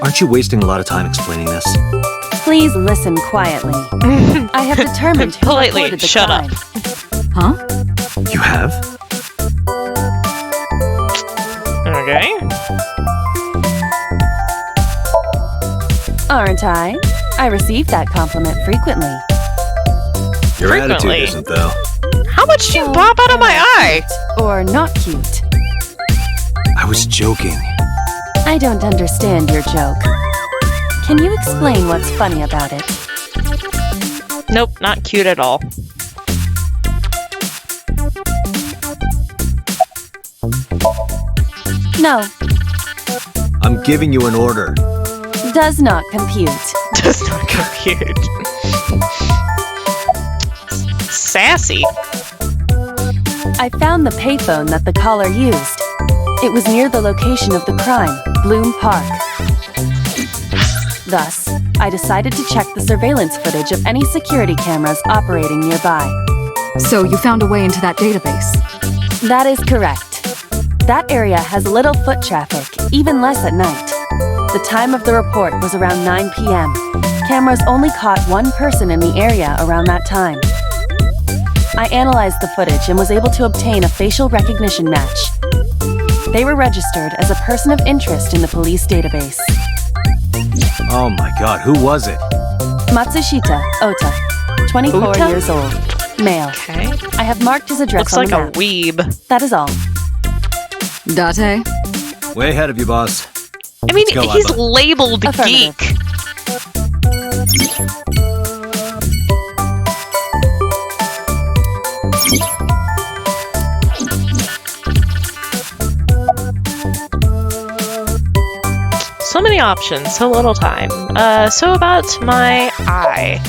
Aren't you wasting a lot of time explaining this? Please listen quietly. I have determined who Politely, reported the shut crime. up. Huh? You have? Okay. Aren't I? I receive that compliment frequently. Your attitude Frequently. isn't, though. How much do you pop out of my eye? Or not cute. I was joking. I don't understand your joke. Can you explain what's funny about it? Nope, not cute at all. No, I'm giving you an order. does not compute. Does not compute. Sassy. I found the payphone that the caller used. It was near the location of the crime, Bloom Park. Thus, I decided to check the surveillance footage of any security cameras operating nearby. So you found a way into that database. That is correct. That area has little foot traffic, even less at night. The time of the report was around 9 p.m. Cameras only caught one person in the area around that time. I analyzed the footage and was able to obtain a facial recognition match. They were registered as a person of interest in the police database. Oh my god, who was it? Matsushita Ota, 24 Ota? years old, male. Okay. I have marked his address Looks on like the a map. weeb. That is all. Date? Way ahead of you, boss. I mean, Let's go, he's Iva. labeled Affirmative. geek. So many options, so little time. So about my eye.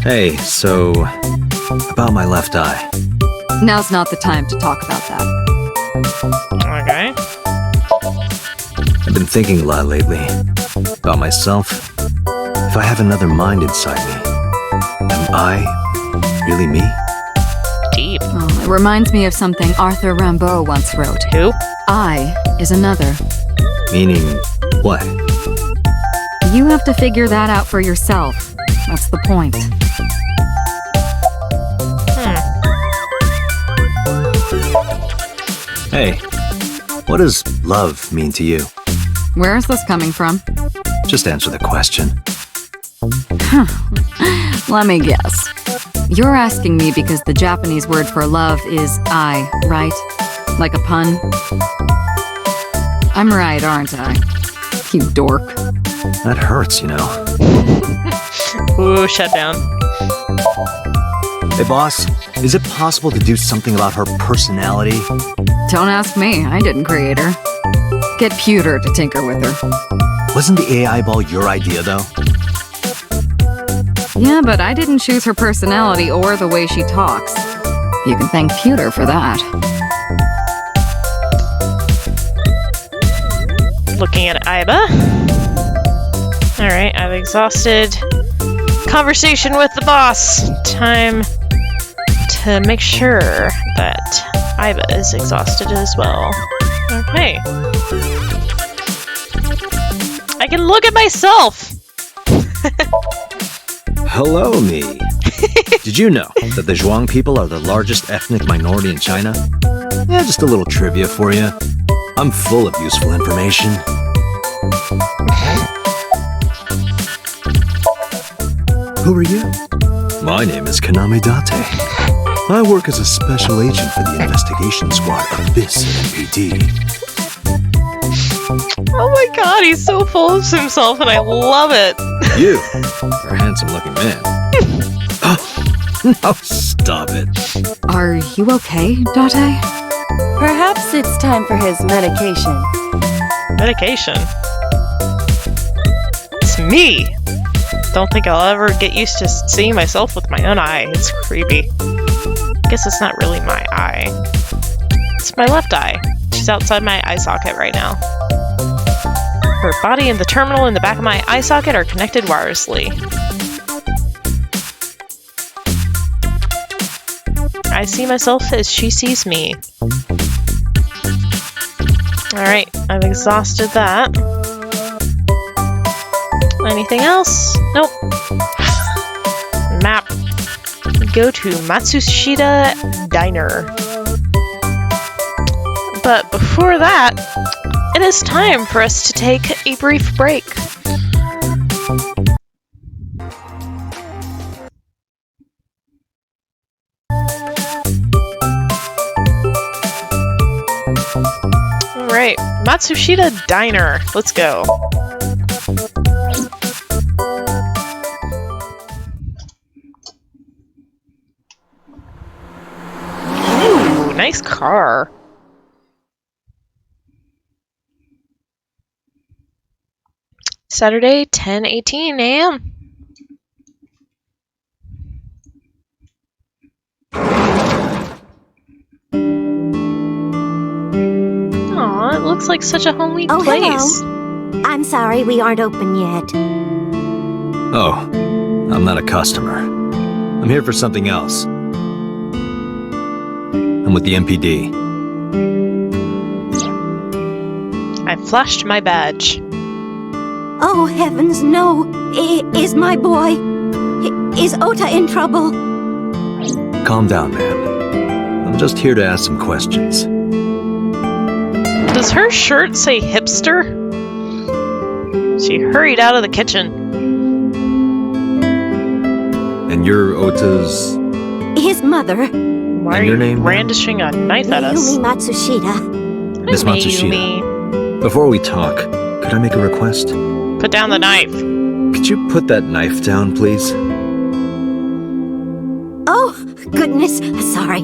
Hey, so... about my left eye. Now's not the time to talk about that. Okay. I've been thinking a lot lately. About myself. If I have another mind inside me, am I really me? Deep. Oh, it reminds me of something Arthur Rimbaud once wrote. Who? I is another. Meaning, what? You have to figure that out for yourself. That's the point. Hey, what does love mean to you? Where is this coming from? Just answer the question. Let me guess. You're asking me because the Japanese word for love is I, right? Like a pun? I'm right, aren't I? You dork. That hurts, you know. Ooh, shut down. Hey, boss, is it possible to do something about her personality? Don't ask me, I didn't create her. Get Pewter to tinker with her. Wasn't the AI ball your idea, though? Yeah, but I didn't choose her personality or the way she talks. You can thank Pewter for that. Looking at Iba. Alright, I've exhausted conversation with the boss. Time to make sure that Iba is exhausted as well. Okay. I can look at myself! Hello, me. Did you know that the Zhuang people are the largest ethnic minority in China? Yeah, just a little trivia for you. I'm full of useful information. Who are you? My name is Kaname Date. I work as a special agent for the investigation squad of this MPD. Oh my god, he's so full of himself and I love it. You are a handsome-looking man. No, stop it. Are you okay, Date? Perhaps it's time for his medication. Medication? It's me! Don't think I'll ever get used to seeing myself with my own eye. It's creepy. Guess it's not really my eye. It's my left eye. She's outside my eye socket right now. Her body and the terminal in the back of my eye socket are connected wirelessly. I see myself as she sees me. Alright, I've exhausted that. Anything else? Nope. Map. Go to Matsushita Diner. But before that, it is time for us to take a brief break. Alright, Matsushita Diner. Let's go. Ooh, nice car. Saturday, 10:18 a.m. Aw, it looks like such a homely place. Hello. I'm sorry we aren't open yet. Oh, I'm not a customer. I'm here for something else. I'm with the MPD. I flashed my badge. Oh, heavens, no. Is my boy... Is Ota in trouble? Calm down, ma'am. I'm just here to ask some questions. Does her shirt say hipster? She hurried out of the kitchen. And you're Ota's... His mother. Why And are your you name, brandishing a knife at us? Mayumi Matsushita. Miss Mayumi. Matsushita. Before we talk, could I make a request? Put down the knife. Could you put that knife down, please? Oh, goodness. Sorry.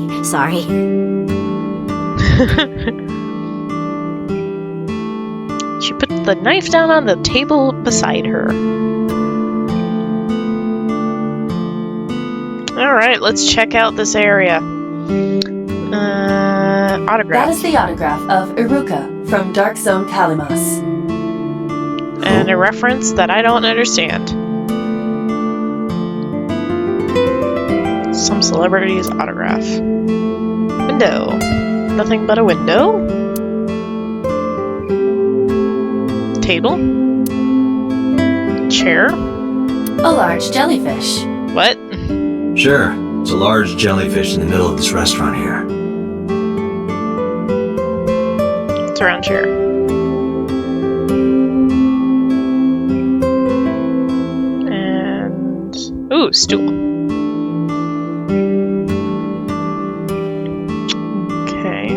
She put the knife down on the table beside her. Alright, let's check out this area. Autograph. That is the autograph of Iruka from Dark Zone Kalimas. And a reference that I don't understand. Some celebrity's autograph. Window. Nothing but a window. Table. Chair. A large jellyfish. What? Sure. It's a large jellyfish in the middle of this restaurant here. It's a round chair. And... ooh, stool. Okay.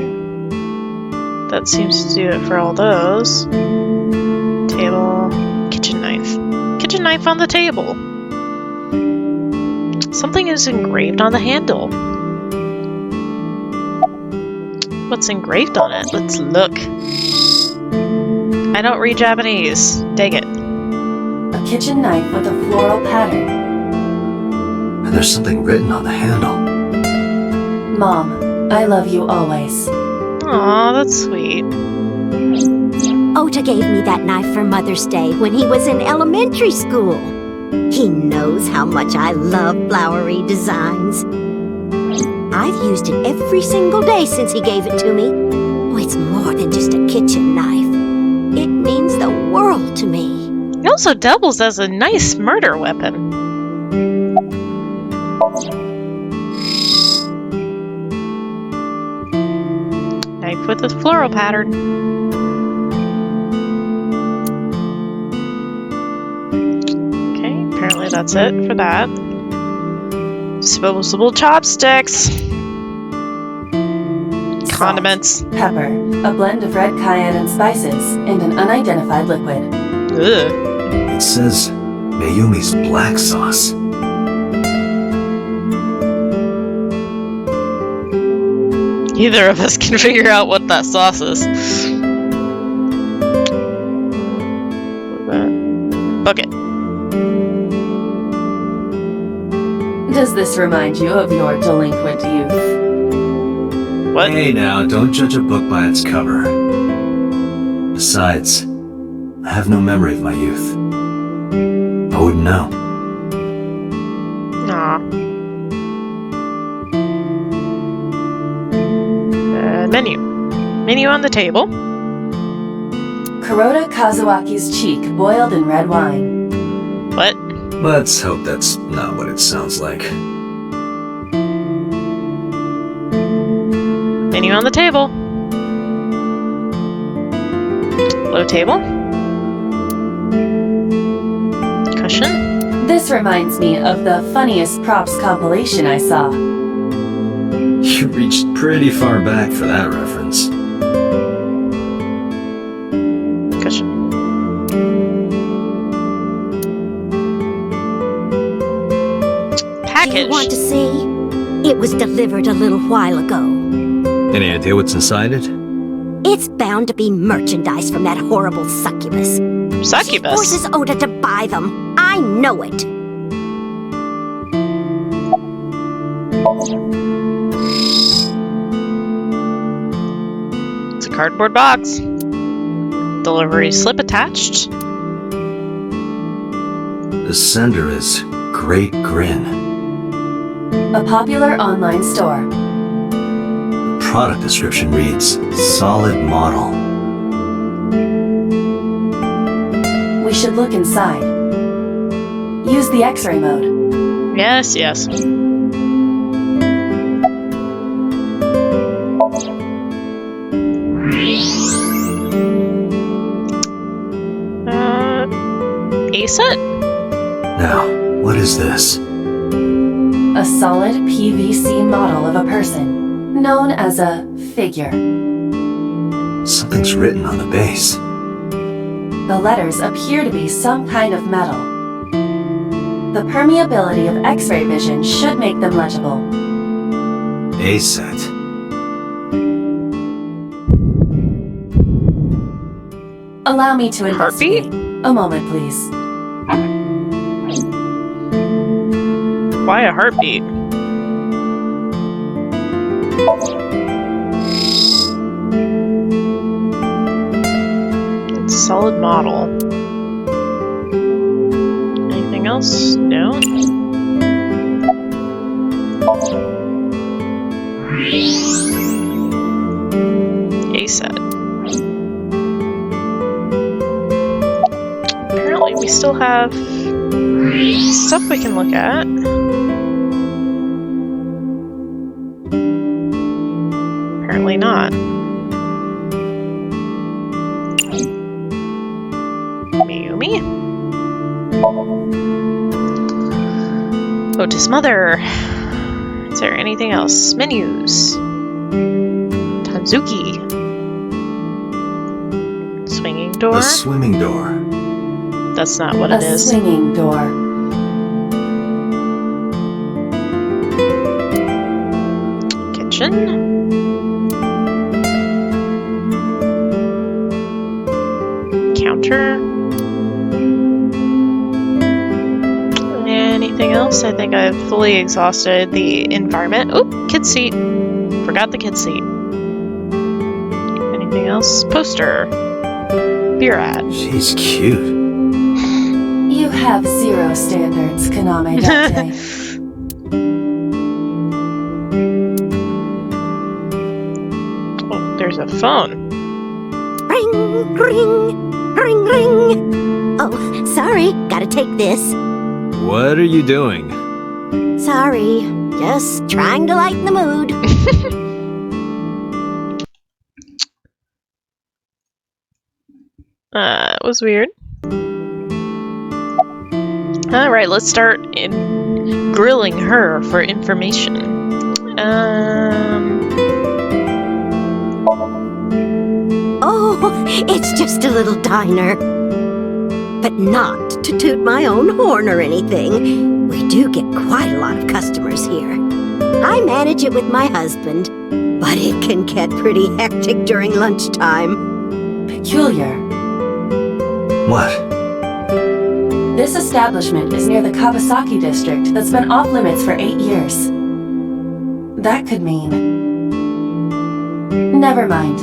That seems to do it for all those. Table. Kitchen knife. Kitchen knife on the table. Something is engraved on the handle. What's engraved on it? Let's look. I don't read Japanese. Dang it. A kitchen knife with a floral pattern. And there's something written on the handle. Mom, I love you always. Aw, that's sweet. Ota gave me that knife for Mother's Day when he was in elementary school. He knows how much I love flowery designs. I've used it every single day since he gave it to me. Oh, it's more than just a kitchen knife. It means the world to me. It also doubles as a nice murder weapon. Knife with a floral pattern. Okay, apparently that's it for that. Disposable chopsticks. Condiments. pepper, a blend of red cayenne and spices, and an unidentified liquid. Ugh. It says Mayumi's black sauce. Neither of us can figure out what that sauce is. Bucket. Does this remind you of your delinquent youth? What? Hey now, don't judge a book by its cover. Besides, I have no memory of my youth. I wouldn't know. Aw. Menu. Menu on the table. Kuroda Kazuaki's cheek boiled in red wine. What? Let's hope that's not what it sounds like. Menu on the table. Low table. Cushion. This reminds me of the funniest props compilation I saw. You reached pretty far back for that reference. Cushion. Do Package. you want to see? It was delivered a little while ago. Any idea what's inside it? It's bound to be merchandise from that horrible succubus. She Succubus. forces Oda to buy them. I know it. It's a cardboard box. Delivery slip attached. The sender is Great Grin. A popular online store. The product description reads, solid model. We should look inside. Use the X-ray mode. Yes, yes. A set? Now, what is this? A solid PVC model of a person, known as a figure. Something's written on the base. The letters appear to be some kind of metal. The permeability of X-ray vision should make them legible. A set. Allow me to Heartbeat? investigate. A moment, please. Why a heartbeat? It's solid model. Anything else? No. A set. Apparently we still have stuff we can look at. Apparently not. Mayumi? Otis Mother. Is there anything else? Menus. Tanzuki. Swinging door? A swimming door. That's not what A it is. swinging door. Kitchen? Counter? Anything else? I think I've fully exhausted the environment. Oh, kid seat. Forgot the kid seat. Anything else? Poster. Beer ad. She's cute. You have zero standards, Kaname Date. Oh, there's a phone. Ring, ring, ring, ring. Oh, sorry. Gotta take this. What are you doing? Sorry. Just trying to lighten the mood. It was weird. Alright, let's start in grilling her for information. Oh, it's just a little diner. But not to toot my own horn or anything. We do get quite a lot of customers here. I manage it with my husband, but it can get pretty hectic during lunchtime. Peculiar. What? This establishment is near the Kawasaki district that's been off limits for 8 years. That could mean... Never mind.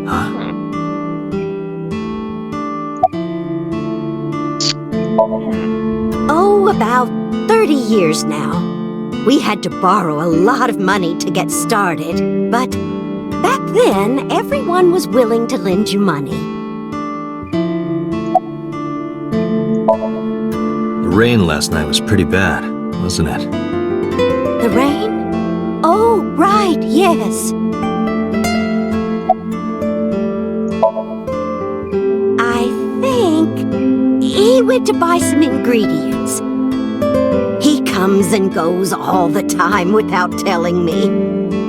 Huh? Oh, about 30 years now. We had to borrow a lot of money to get started, but back then, everyone was willing to lend you money. The rain last night was pretty bad, wasn't it? The rain? Oh, right, yes. I think he went to buy some ingredients. He comes and goes all the time without telling me.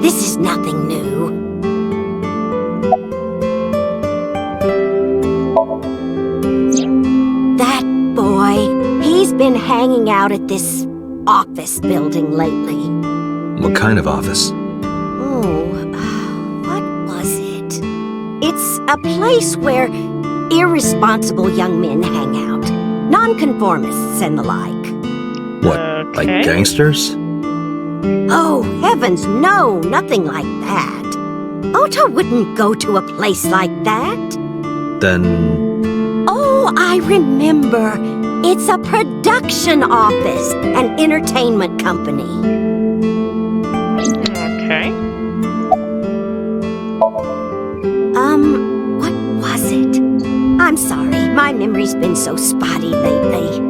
This is nothing new. That boy, he's been hanging out at this office building lately. What kind of office? Oh, what was it? It's a place where irresponsible young men hang out. Nonconformists and the like. What, like gangsters? Oh, heavens, no, nothing like that. Ota wouldn't go to a place like that. Then... Oh, I remember. It's a production office, an entertainment company. Okay. What was it? I'm sorry, my memory's been so spotty lately.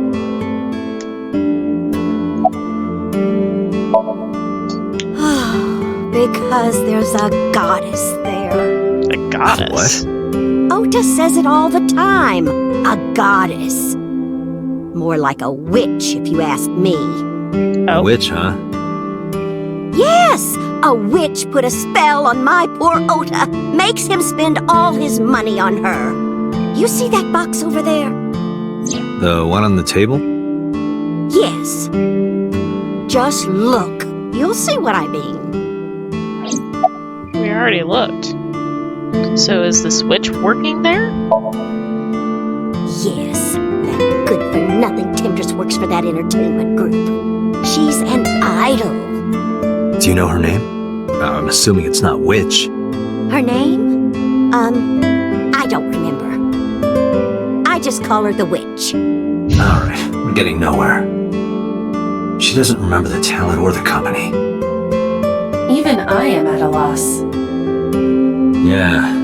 Because there's a goddess there. A goddess? What? Ota says it all the time. A goddess. More like a witch, if you ask me. Oh. Witch, huh? Yes! A witch put a spell on my poor Ota. Makes him spend all his money on her. You see that box over there? The one on the table? Yes. Just look. You'll see what I mean. We already looked. So is this witch working there? Yes, that good-for-nothing temptress works for that entertainment group. She's an idol. Do you know her name? I'm assuming it's not Witch. Her name? I don't remember. I just call her the witch. Alright, we're getting nowhere. She doesn't remember the talent or the company. Even I am at a loss. Yeah.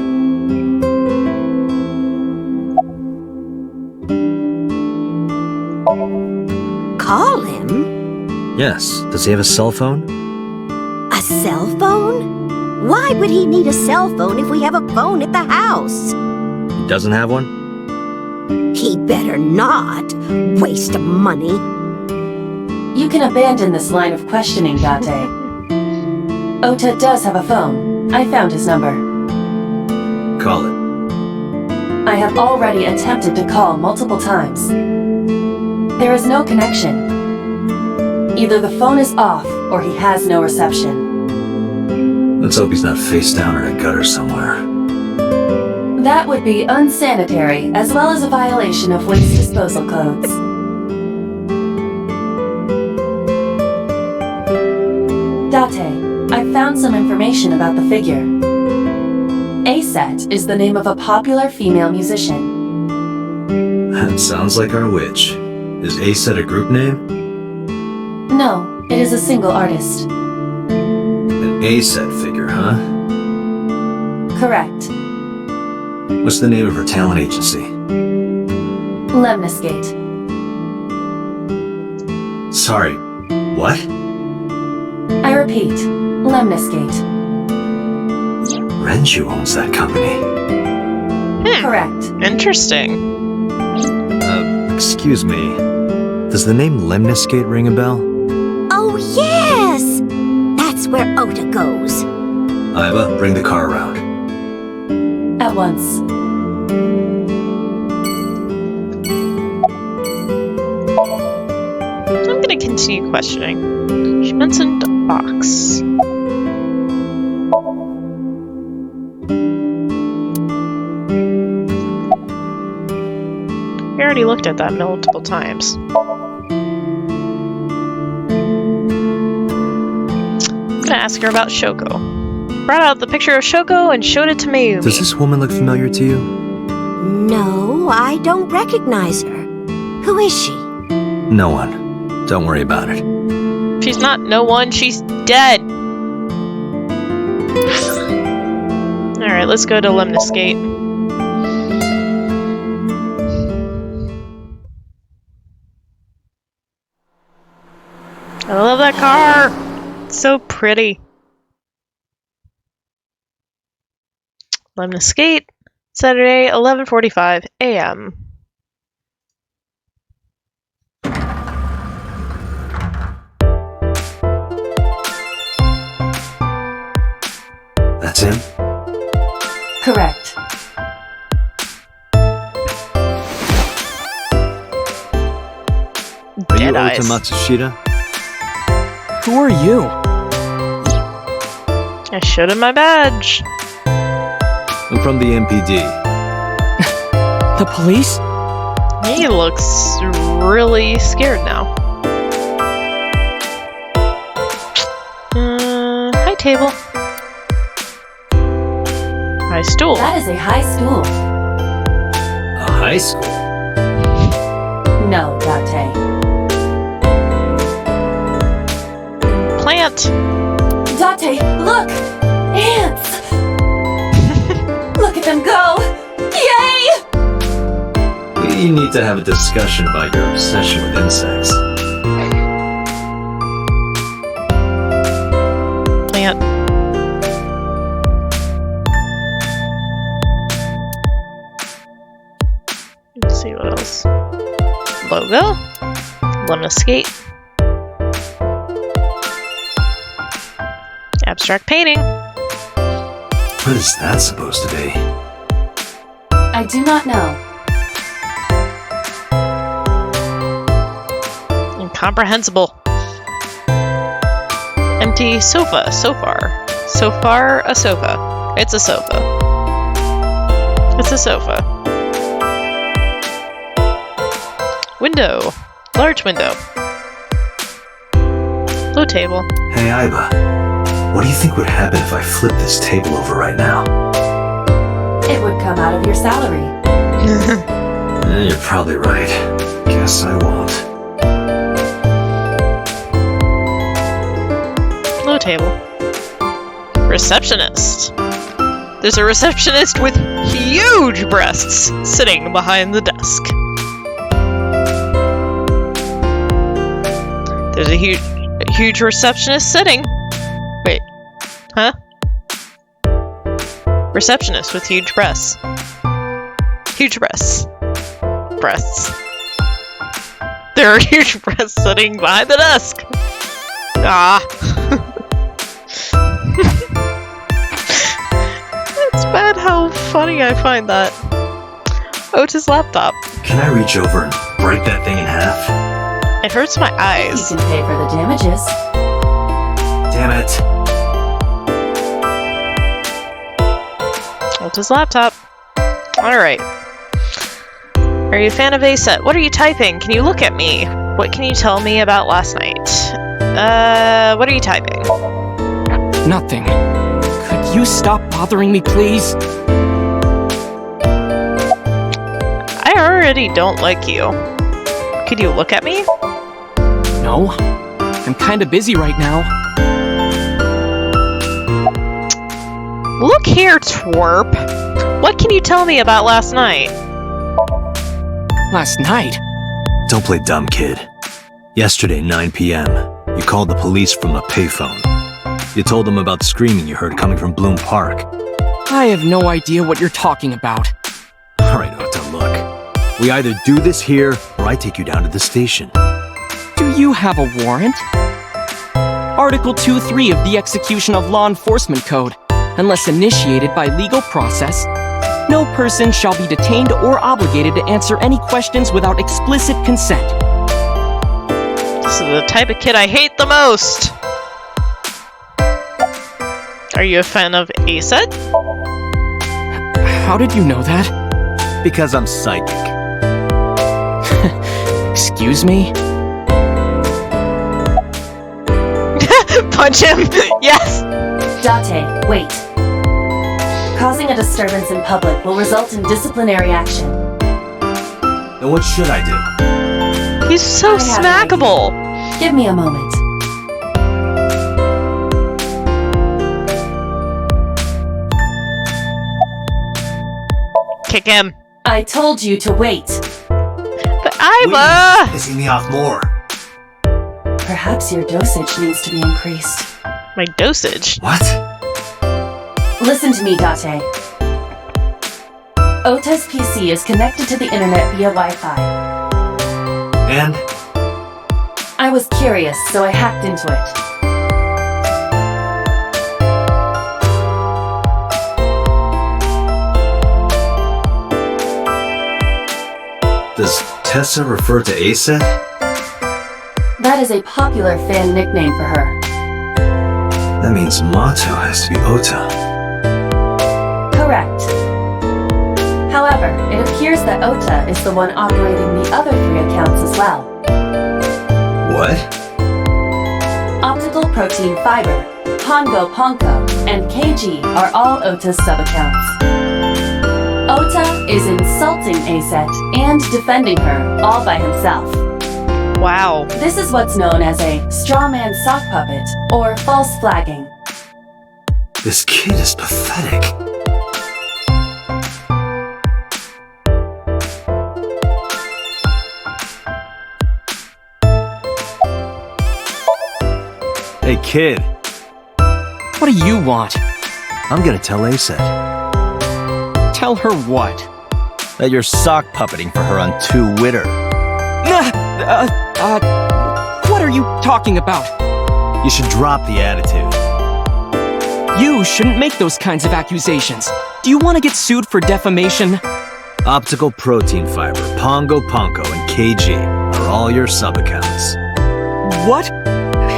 Call him? Yes. Does he have a cell phone? A cell phone? Why would he need a cell phone if we have a phone at the house? He doesn't have one? He better not. Waste of money. You can abandon this line of questioning, Date. Ota does have a phone. I found his number. Call it. I have already attempted to call multiple times. There is no connection. Either the phone is off, or he has no reception. Let's hope he's not face down in a gutter somewhere. That would be unsanitary, as well as a violation of waste disposal codes. Date, I found some information about the figure. A-Set is the name of a popular female musician. That sounds like our witch. Is A-Set a group name? No, it is a single artist. An A-Set figure, huh? Correct. What's the name of her talent agency? Lemniscate. Sorry, what? I repeat, Lemniscate. Renju owns that company. Correct. Interesting. Excuse me. Does the name Lemniscate ring a bell? Oh, yes! That's where Ota goes. Iva, bring the car around. At once. I'm gonna continue questioning. She mentioned a box. We already looked at that multiple times. I'm gonna ask her about Shoko. Brought out the picture of Shoko and showed it to Mayumi. Does this woman look familiar to you? No, I don't recognize her. Who is she? No one. Don't worry about it. She's not no one, she's dead. Alright, let's go to Lemnis Gate. I love that car! It's so pretty. Lemnis Gate, Saturday, 11:45 a.m. That's him? Correct. Are you Dead Ota eyes. Matsushita? Who are you? I showed him my badge. I'm from the MPD. The police? He looks really scared now. High table. High stool. That is a high stool. A high school? No, Date. Plant. Date, look! Ants! Look at them go! Yay! We need to have a discussion about your obsession with insects. Plant. Let's see what else. Logo. Lemnis Gate. Abstract painting. What is that supposed to be? I do not know. Incomprehensible. Empty sofa. So far. So far, a sofa. It's a sofa. It's a sofa. Window. Large window. Low table. Hey, Aiba. What do you think would happen if I flip this table over right now? It would come out of your salary. You're probably right. Guess I won't. Low table. Receptionist. There's a receptionist with huge breasts sitting behind the desk. There's a huge receptionist sitting. Wait. Huh? Receptionist with huge breasts. Huge breasts. Breasts. There are huge breasts sitting behind the desk. Ah. It's bad how funny I find that. Ota's laptop. Can I reach over and break that thing in half? It hurts my You eyes. can pay for the damages. Damn it. Ota's laptop. Alright. Are you a fan of A-Set? What are you typing? Can you look at me? What can you tell me about last night? What are you typing? Nothing. Could you stop bothering me, please? I already don't like you. Could you look at me? No. I'm kinda busy right now. Look here, twerp. What can you tell me about last night? Last night? Don't play dumb, kid. Yesterday, 9 p.m., you called the police from a payphone. You told them about the screaming you heard coming from Bloom Park. I have no idea what you're talking about. Alright, Ota, look. We either do this here, or I take you down to the station. Do you have a warrant? Article 2.3 of the Execution of Law Enforcement Code. Unless initiated by legal process, No person shall be detained or obligated to answer any questions without explicit consent. This is the type of kid I hate the most! Are you a fan of Aset? How did you know that? Because I'm psychic. Excuse me? Punch him! Yes! Date, wait. Causing a disturbance in public will result in disciplinary action. Then what should I do? He's so I have an smackable! Give me a moment. Kick him. I told you to wait. But I'm Pissing me off more. Perhaps your dosage needs to be increased. my dosage. What? Listen to me, Date. Ota's PC is connected to the internet via Wi-Fi. And? I was curious, so I hacked into it. Does Tessa refer to Aset? That is a popular fan nickname for her. That means Mato has to be Ota. Correct. However, it appears that Ota is the one operating the other 3 accounts as well. What? Optical Protein Fiber, Pongo Ponko, and KG are all Ota's sub-accounts. Ota is insulting Aset and defending her all by himself. Wow. This is what's known as a strawman sock puppet or false flagging. This kid is pathetic. Hey kid, What do you want? I'm gonna tell Aset Tell her what? that you're sock puppeting for her on Twitter. What are you talking about? You should drop the attitude. You shouldn't make those kinds of accusations. Do you want to get sued for defamation? Optical Protein Fiber, Pongo Ponko, and KG are all your sub-accounts. What?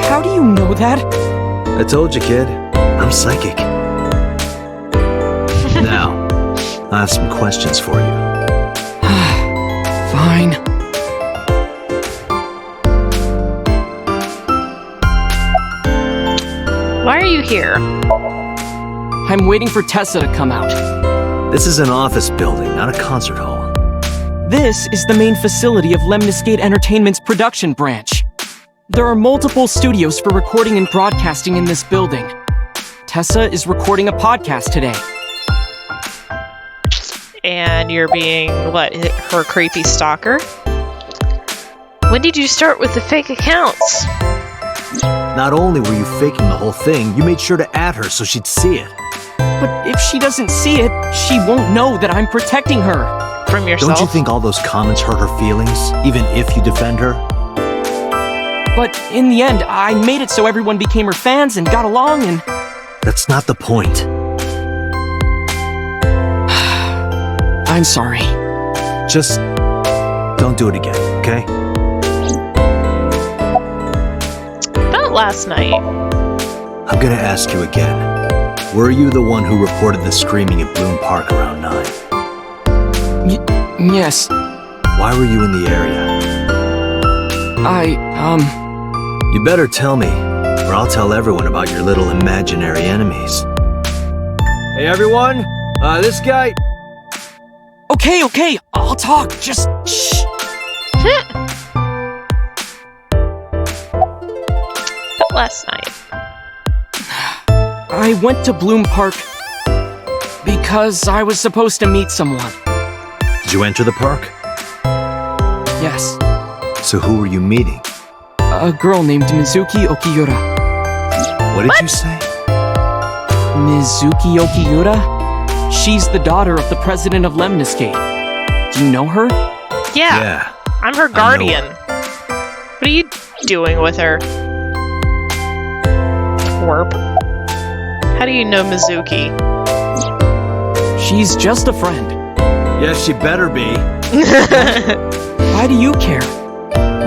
How do you know that? I told you, kid. I'm psychic. Now, I have some questions for you. Fine. Why are you here? I'm waiting for Tessa to come out. This is an office building, not a concert hall. This is the main facility of Lemniscate Entertainment's production branch. There are multiple studios for recording and broadcasting in this building. Tessa is recording a podcast today. And you're being, what, her creepy stalker? When did you start with the fake accounts? Not only were you faking the whole thing, you made sure to add her so she'd see it. But if she doesn't see it, she won't know that I'm protecting her. From yourself? Don't you think all those comments hurt her feelings, even if you defend her? But in the end, I made it so everyone became her fans and got along and... That's not the point. I'm sorry. Just don't do it again, okay? About last night. I'm gonna ask you again. Were you the one who reported the screaming at Bloom Park around 9? Yes. Why were you in the area? You better tell me, or I'll tell everyone about your little imaginary enemies. Hey everyone, this guy... Okay, I'll talk, just shh. But last night. I went to Bloom Park because I was supposed to meet someone. Did you enter the park? Yes. So who were you meeting? A girl named Mizuki Okiura. What did you say? Mizuki Okiura? She's the daughter of the president of Lemniscate. Do you know her? Yeah. I'm her guardian. What are you doing with her? Twerp. How do you know Mizuki? She's just a friend. Yes, she better be. Why do you care?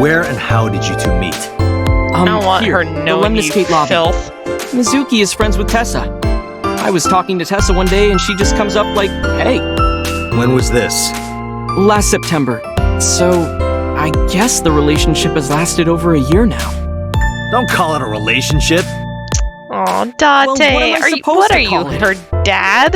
Where and how did you two meet? I don't want here, her knowing the you Lemniscate lobby. filth. Mizuki is friends with Tessa. I was talking to Tessa one day and she just comes up like, hey. When was this? Last September. So, I guess the relationship has lasted over a year now. Don't call it a relationship. Aw, Date, Well, what am I supposed what to are you, call it? her dad?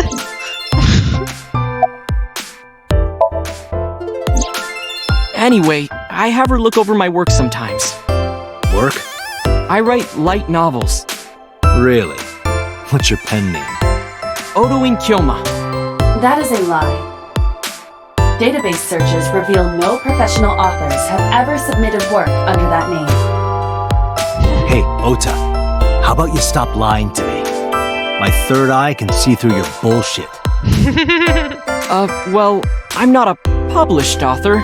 Anyway, I have her look over my work sometimes. Work? I write light novels. Really? What's your pen name? Odoin Kyoma. That is a lie. Database searches reveal no professional authors have ever submitted work under that name. Hey, Ota. How about you stop lying to me? My third eye can see through your bullshit. Well, I'm not a published author.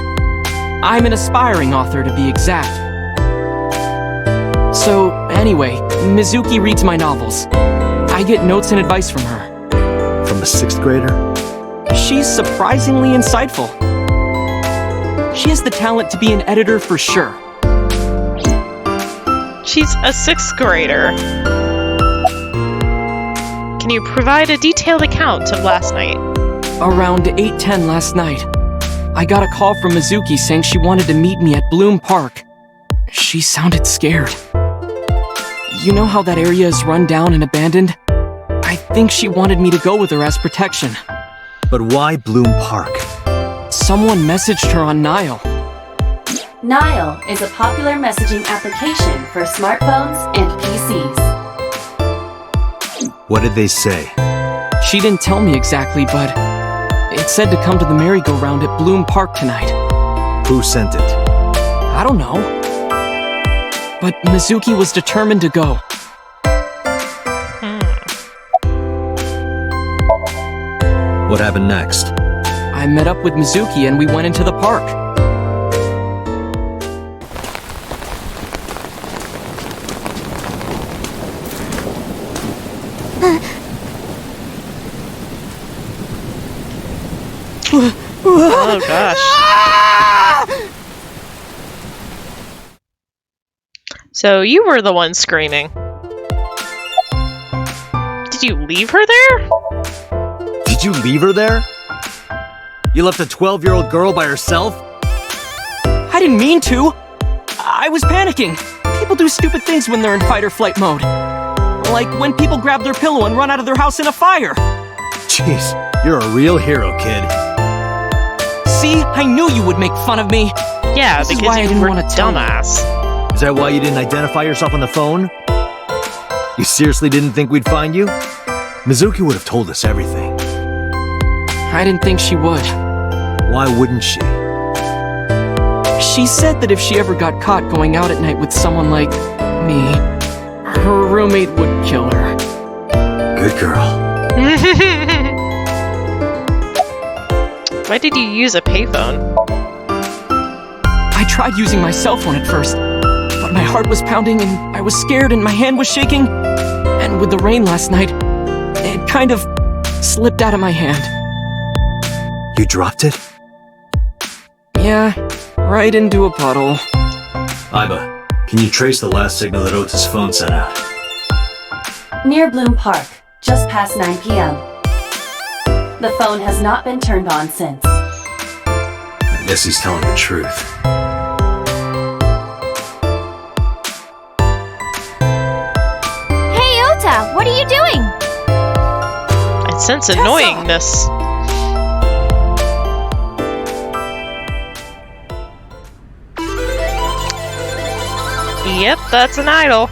I'm an aspiring author, to be exact. So, anyway, Mizuki reads my novels. I get notes and advice from her. From a 6th grader? She's surprisingly insightful. She has the talent to be an editor for sure. She's a 6th grader. Can you provide a detailed account of last night? Around 8:10 last night, I got a call from Mizuki saying she wanted to meet me at Bloom Park. She sounded scared. You know how that area is run down and abandoned? I think she wanted me to go with her as protection. But why Bloom Park? Someone messaged her on Nile. Nile is a popular messaging application for smartphones and PCs. What did they say? She didn't tell me exactly, but it said to come to the merry-go-round at Bloom Park tonight. Who sent it? I don't know. But Mizuki was determined to go. What happened next? I met up with Mizuki and we went into the park. Oh gosh. So you were the one screaming. Did you leave her there? Did you leave her there? You left a 12-year-old girl by herself? I didn't mean to. I was panicking. People do stupid things when they're in fight or flight mode. Like when people grab their pillow and run out of their house in a fire. Jeez, you're a real hero, kid. See, I knew you would make fun of me. Yeah, This is because why I you didn't were want to tell you. dumbass. Is that why you didn't identify yourself on the phone? You seriously didn't think we'd find you? Mizuki would have told us everything. I didn't think she would. Why wouldn't she? She said that if she ever got caught going out at night with someone like me, her roommate would kill her. Good girl. Why did you use a payphone? I tried using my cell phone at first, but my heart was pounding and I was scared and my hand was shaking. And with the rain last night, it kind of slipped out of my hand. You dropped it? Yeah, right into a puddle. Iba, can you trace the last signal that Ota's phone sent out? Near Bloom Park, just past 9 p.m. The phone has not been turned on since. I guess he's telling the truth. Hey, Ota, what are you doing? I sense annoyingness. Yep, that's an idol.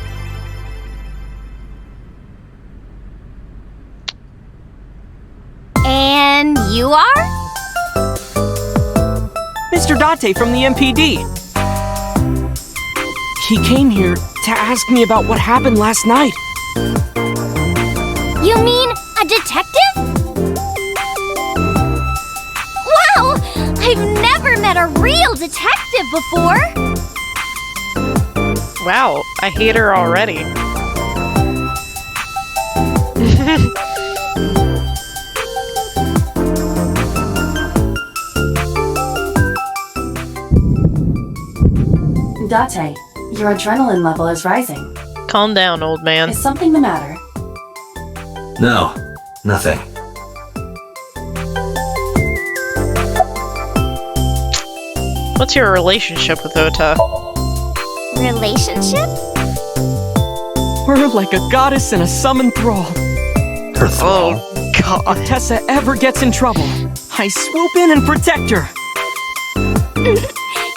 And you are? Mr. Date from the MPD. He came here to ask me about what happened last night. You mean a detective? Wow! I've never met a real detective before! Wow, I hate her already. Date, your adrenaline level is rising. Calm down, old man. Is something the matter? No, nothing. What's your relationship with Ota? Relationship? We're like a goddess and a summoned thrall. Her thrall? Oh, God. If Tessa ever gets in trouble, I swoop in and protect her.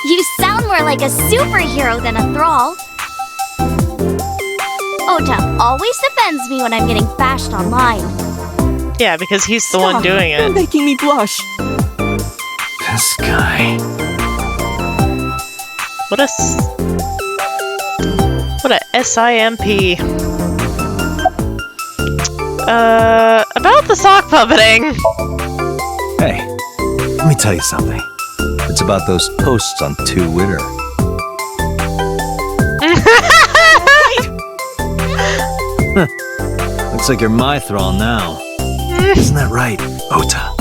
You sound more like a superhero than a thrall. Ota always defends me when I'm getting bashed online. Yeah, because he's the one doing You're it. making me blush. This guy. What a SIMP. About the sock puppeting. Hey, let me tell you something. It's about those posts on Twitter. Looks like you're my thrall now. Isn't that right, Ota?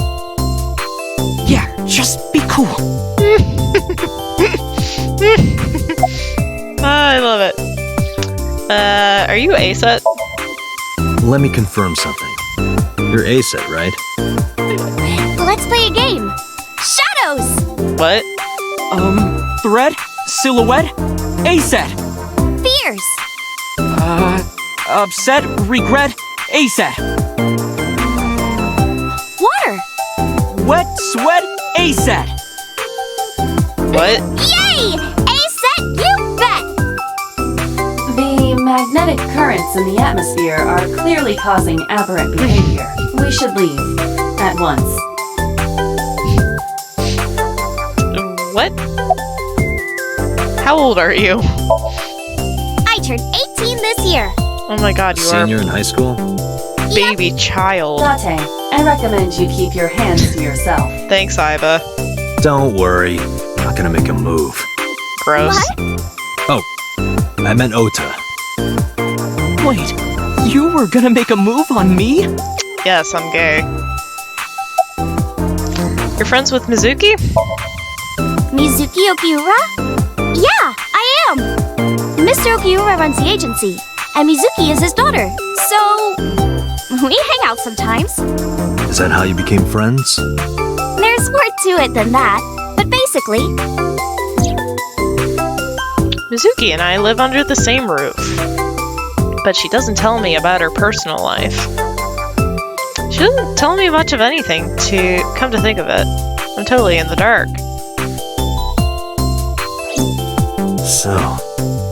Yeah, just be cool. I love it. Are you A-set? Let me confirm something. You're A-set, right? Let's play a game. Shadows! What? Thread? Silhouette? A-set. Fears! Upset? Regret? A-set. Water! Wet? Sweat? A-set. What? Yay! A-set, you bet! The magnetic currents in the atmosphere are clearly causing aberrant behavior. We should leave. At once. What? How old are you? I turned 18 this year. Oh my God, you Senior are in high school? a baby child. Date, I recommend you keep your hands to yourself. Thanks, Iva. Don't worry. I'm not gonna make a move. Gross. Oh, I meant Ota. Wait, you were gonna make a move on me? Yes, I'm gay. You're friends with Mizuki? Mizuki Okiura? Yeah, I am. Mr. Okiura runs the agency, and Mizuki is his daughter, so we hang out sometimes. Is that how you became friends? There's more to it than that, but basically, Mizuki and I live under the same roof. But she doesn't tell me about her personal life. She doesn't tell me much of anything, to come to think of it. I'm totally in the dark. So,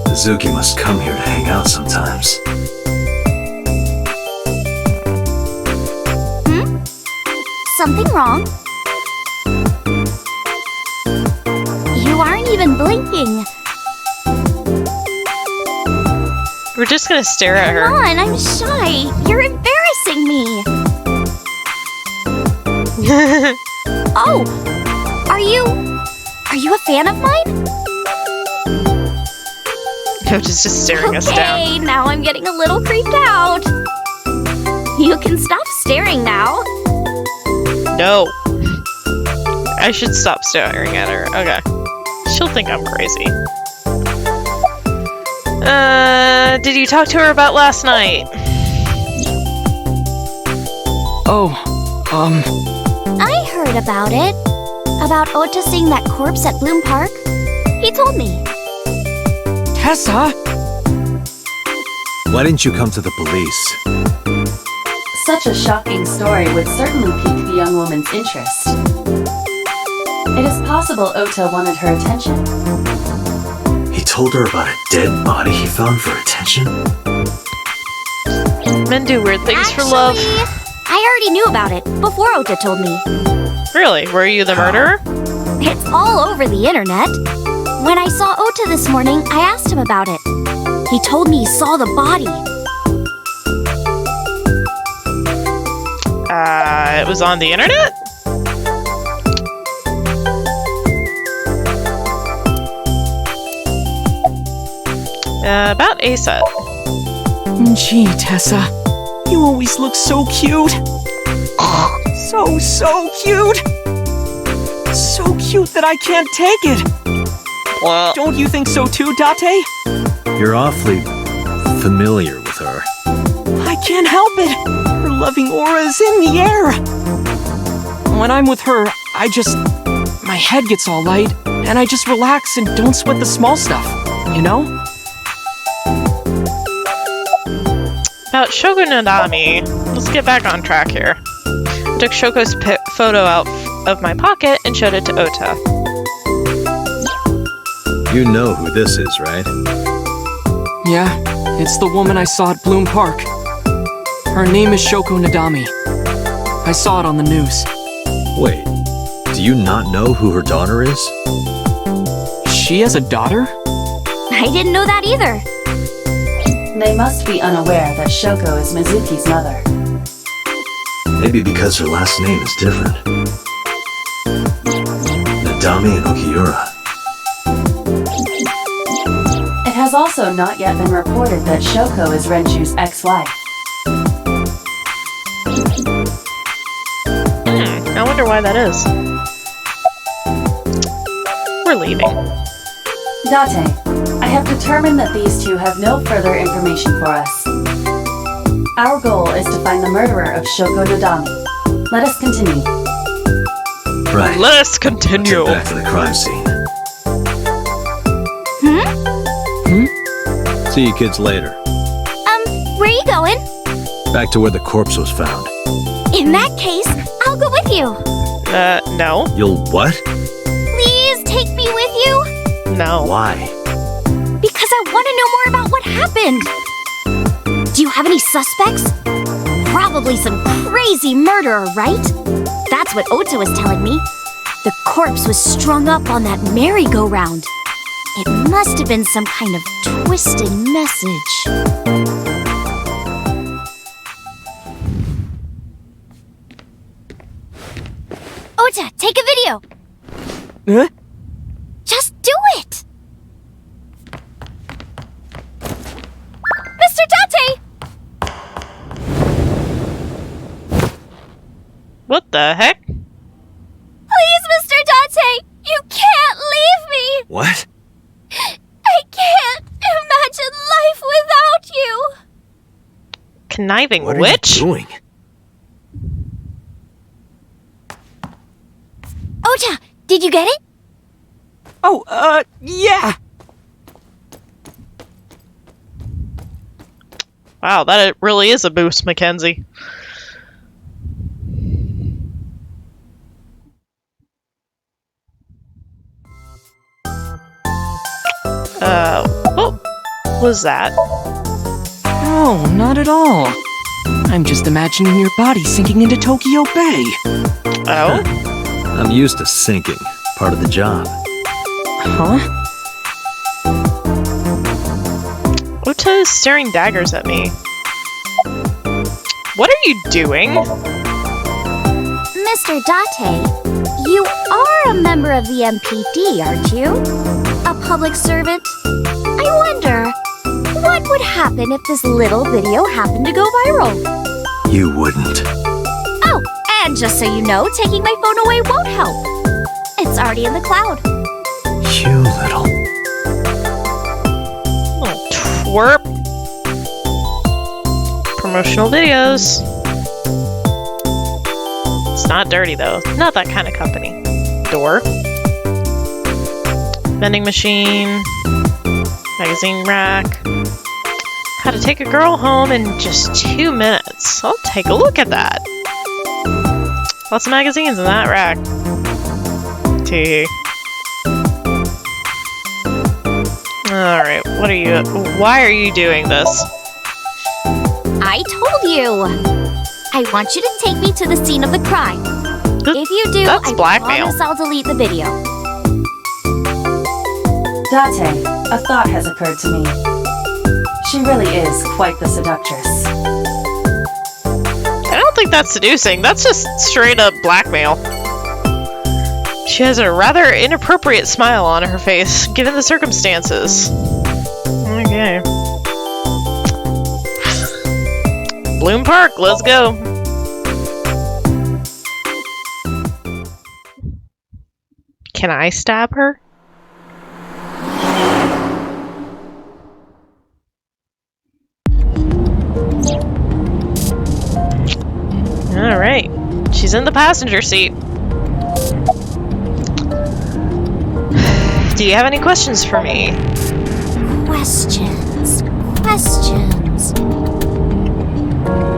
Mizuki must come here to hang out sometimes. something wrong? You aren't even blinking. We're just gonna stare at her. Come on, I'm shy. You're embarrassing me. Oh, are you a fan of mine? Coach is just staring us down. Okay, now I'm getting a little creeped out. You can stop staring now. No. I should stop staring at her. Okay. She'll think I'm crazy. Did you talk to her about last night? I heard about it. About Ota seeing that corpse at Bloom Park. He told me. Tessa! Why didn't you come to the police? Such a shocking story would certainly pique the young woman's interest. It is possible Ota wanted her attention. He told her about a dead body he found for attention? Men do weird things for love. I already knew about it before Ota told me. Really? Were you the murderer? It's all over the internet. When I saw Ota this morning, I asked him about it. He told me he saw the body. It was on the internet? About ASET. Gee, Tessa. You always look so cute. So cute. So cute that I can't take it. Well, Don't you think so too, Date? You're awfully familiar with her. I can't help it. Her loving aura is in the air. When I'm with her, my head gets all light, and I just relax and don't sweat the small stuff, you know? about Shoko Nadami. Let's get back on track here. I took Shoko's photo out of my pocket and showed it to Ota. You know who this is, right? Yeah, it's the woman I saw at Bloom Park. Her name is Shoko Nadami. I saw it on the news. Wait, do you not know who her daughter is? She has a daughter? I didn't know that either. They must be unaware that Shoko is Mizuki's mother. Maybe because her last name is different. Nadami and Okiura. It has also not yet been reported that Shoko is Renju's ex-wife. I wonder why that is. We're leaving. Date, I have determined that these two have no further information for us. Our goal is to find the murderer of Shoko Nadami. Let us continue. Right. Let us continue. Let's get back to the crime scene. See you kids later. Where are you going? Back to where the corpse was found. In that case, I'll go with you. No. You'll what? Please take me with you. No. Why? Because I want to know more about what happened. Do you have any suspects? Probably some crazy murderer, right? That's what Ota was telling me. The corpse was strung up on that merry-go-round. It must have been some kind of twisted message. Ota, take a video. Huh? Just do it. Mr. Date! What the heck? Please, Mr. Date! You can't leave me! What? I can't imagine life without you! Conniving What witch? are you doing? Ota, did you get it? Oh, yeah! Wow, that really is a boost, Mackenzie. What was that? No, not at all. I'm just imagining your body sinking into Tokyo Bay. Oh? I'm used to sinking. Part of the job. Huh? Ota is staring daggers at me. What are you doing? Mr. Date, you are a member of the MPD, aren't you? A public servant? I wonder, what would happen if this little video happened to go viral? You wouldn't. Oh, and just so you know, taking my phone away won't help. It's already in the cloud. You little... Little twerp. Promotional videos. It's not dirty though. Not that kind of company. Door. Vending machine. Magazine rack. How to take a girl home in just 2 minutes. I'll take a look at that. Lots of magazines in that rack. Tee. Alright, why are you doing this? I told you! I want you to take me to the scene of the crime. If you do, That's I blackmail. promise I'll delete the video. Date, a thought has occurred to me. She really is quite the seductress. I don't think that's seducing. That's just straight up blackmail. She has a rather inappropriate smile on her face, given the circumstances. Okay. Bloom Park, let's go. Can I stab her? She's in the passenger seat. Do you have any questions for me? Questions.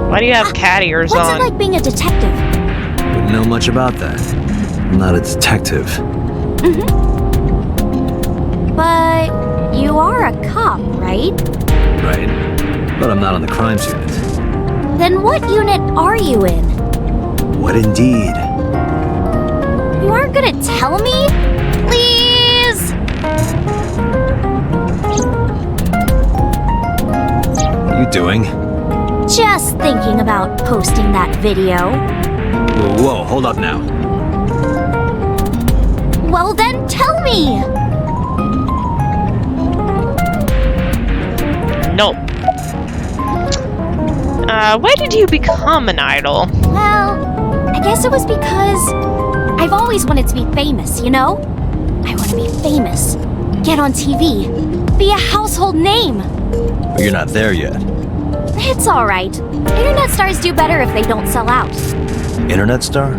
Why do you have cat ears What's on? it like being a detective? Wouldn't know much about that. I'm not a detective. But you are a cop, right? Right. But I'm not on the crimes unit. Then what unit are you in? What indeed? You aren't gonna tell me? Please! What are you doing? Just thinking about posting that video. Whoa, hold up now. Well then, tell me! Nope. Why did you become an idol? Well, I guess it was because I've always wanted to be famous, you know? I want to be famous, get on TV, be a household name. But you're not there yet. It's alright. Internet stars do better if they don't sell out. Internet star?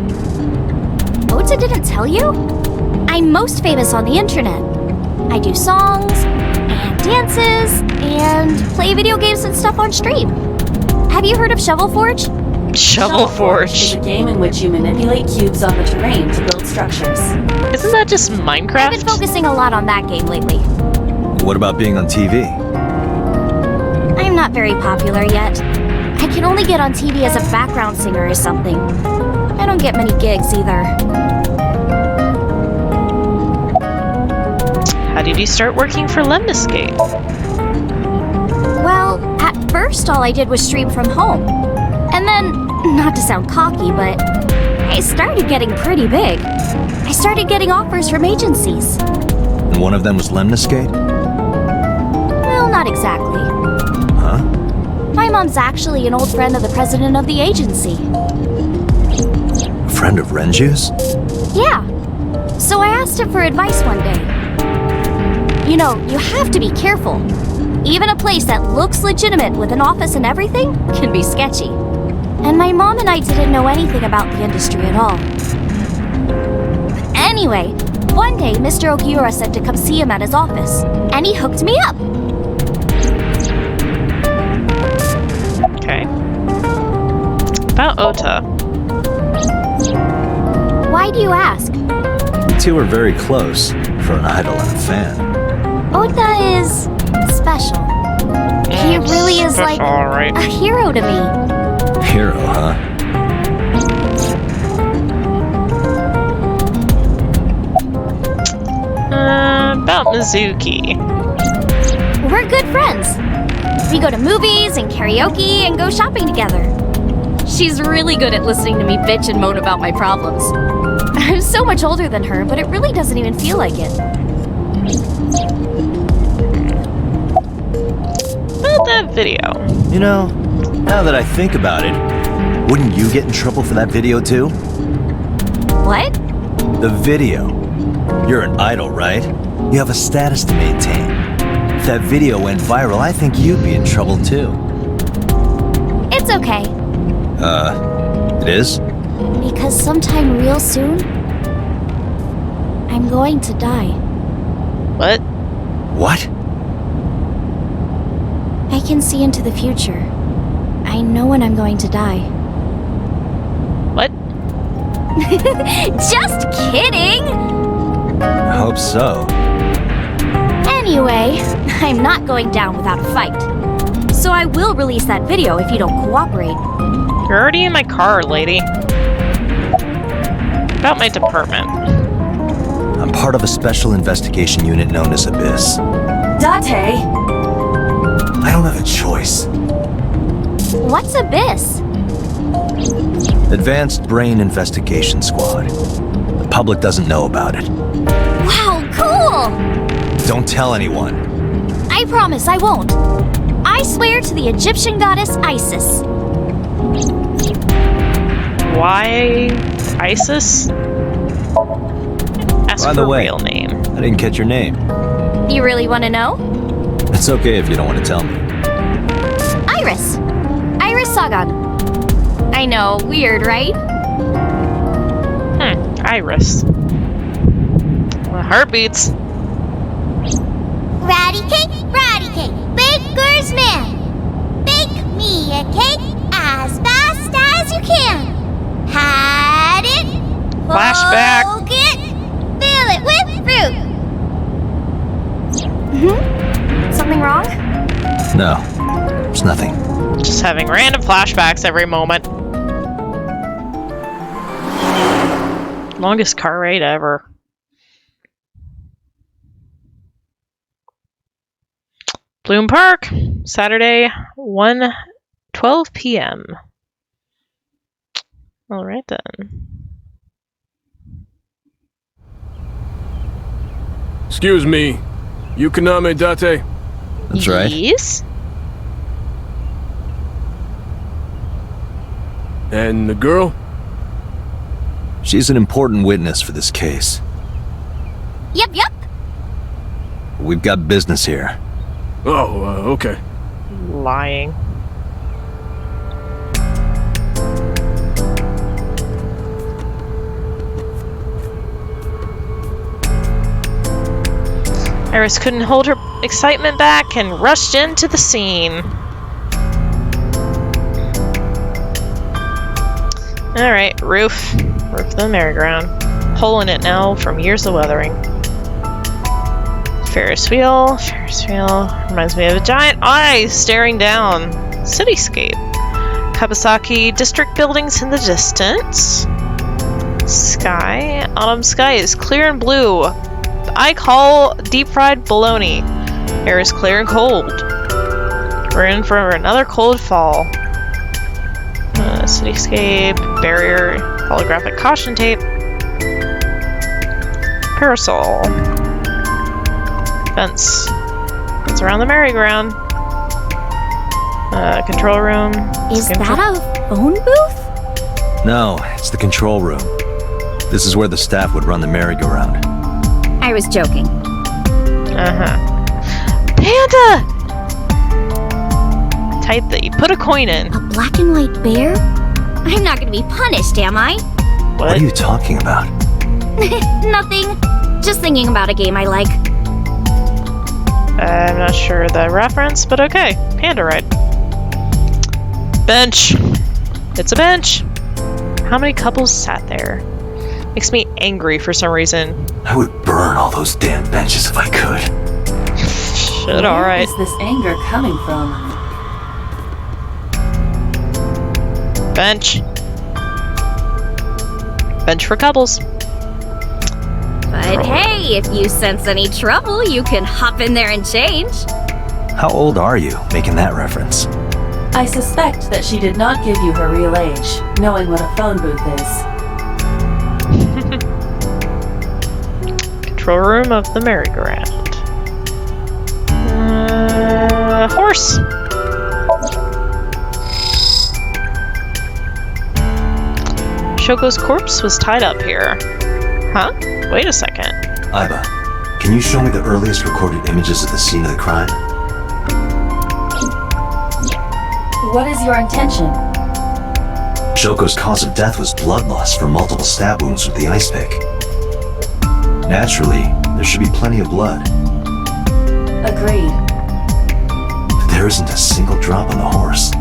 Ota didn't tell you? I'm most famous on the internet. I do songs, and dances, and play video games and stuff on stream. Have you heard of Shovel Forge? Shovel Forge is a game in which you manipulate cubes on the terrain to build structures. Isn't that just Minecraft? I've been focusing a lot on that game lately. What about being on TV? I'm not very popular yet. I can only get on TV as a background singer or something. I don't get many gigs either. How did you start working for Lemniscate? Well, at first all I did was stream from home. And then, not to sound cocky, but I started getting pretty big. I started getting offers from agencies. And one of them was Lemniscate? Well, not exactly. Huh? My mom's actually an old friend of the president of the agency. A friend of Renju's? Yeah. So I asked him for advice one day. You know, you have to be careful. Even a place that looks legitimate with an office and everything can be sketchy. And my mom and I didn't know anything about the industry at all. Anyway, one day Mr. Okiura said to come see him at his office, and he hooked me up. Okay. About Ota. Why do you ask? You two are very close for an idol and a fan. Ota is special. He really is like right? a hero to me. Hero, huh? About Mizuki. We're good friends. We go to movies and karaoke and go shopping together. She's really good at listening to me bitch and moan about my problems. I'm so much older than her, but it really doesn't even feel like it. About that video. You know, now that I think about it, wouldn't you get in trouble for that video too? What? The video. You're an idol, right? You have a status to maintain. If that video went viral, I think you'd be in trouble too. It's okay. It is? Because sometime real soon, I'm going to die. What? What? I can see into the future. I know when I'm going to die. What? Just kidding! I hope so. Anyway, I'm not going down without a fight. So I will release that video if you don't cooperate. You're already in my car, lady. About my department. I'm part of a special investigation unit known as Abyss. Date! I don't have a choice. What's Abyss? Advanced Brain Investigation Squad. The public doesn't know about it. Wow, cool! Don't tell anyone. I promise I won't. I swear to the Egyptian goddess Isis. Why ISIS? Ask By for the a way, real name. I didn't catch your name. You really want to know? It's okay if you don't want to tell me. Iris. Iris Sagan. I know, weird, right? Iris. Heartbeats. Ratty cake, baker's man. Bake me a cake as fast as you can. Had it, Flashback. poke it, fill it with fruit. Something wrong? No, there's nothing. Just having random flashbacks every moment. Longest car ride ever. Bloom Park, Saturday, 1:12 p.m. All right then. Excuse me. Yukaname Date? That's right. Yes? And the girl? She's an important witness for this case. Yep. We've got business here. Oh, okay. Lying. Iris couldn't hold her excitement back and rushed into the scene. Alright, roof of the merry-go-round. Hole in it now from years of weathering. Ferris wheel. Reminds me of a giant eye staring down. Cityscape. Kabasaki district buildings in the distance. Sky. Autumn sky is clear and blue. I call deep-fried bologna. Air is clear and cold. We're in for another cold fall. Cityscape, barrier, holographic caution tape, parasol, fence. It's around the merry-go-round. Control room. Is that a phone booth? No, it's the control room. This is where the staff would run the merry-go-round. I was joking. Panda! Type that you put a coin in. A black and white bear? I'm not gonna be punished, am I? What are you talking about? Nothing. Just thinking about a game I like. I'm not sure the reference, but okay. Panda ride. Bench. It's a bench. How many couples sat there? Makes me angry for some reason. I would burn all those damn benches if I could. Shit, alright. Where is this anger coming from? Bench. Bench for couples. But hey, if you sense any trouble, you can hop in there and change. How old are you, making that reference? I suspect that she did not give you her real age, knowing what a phone booth is. Control room of the merry-go-round. Horse. Shoko's corpse was tied up here. Huh? Wait a second. Aiba, can you show me the earliest recorded images of the scene of the crime? What is your intention? Shoko's cause of death was blood loss from multiple stab wounds with the ice pick. Naturally, there should be plenty of blood. Agreed. But there isn't a single drop on the horse.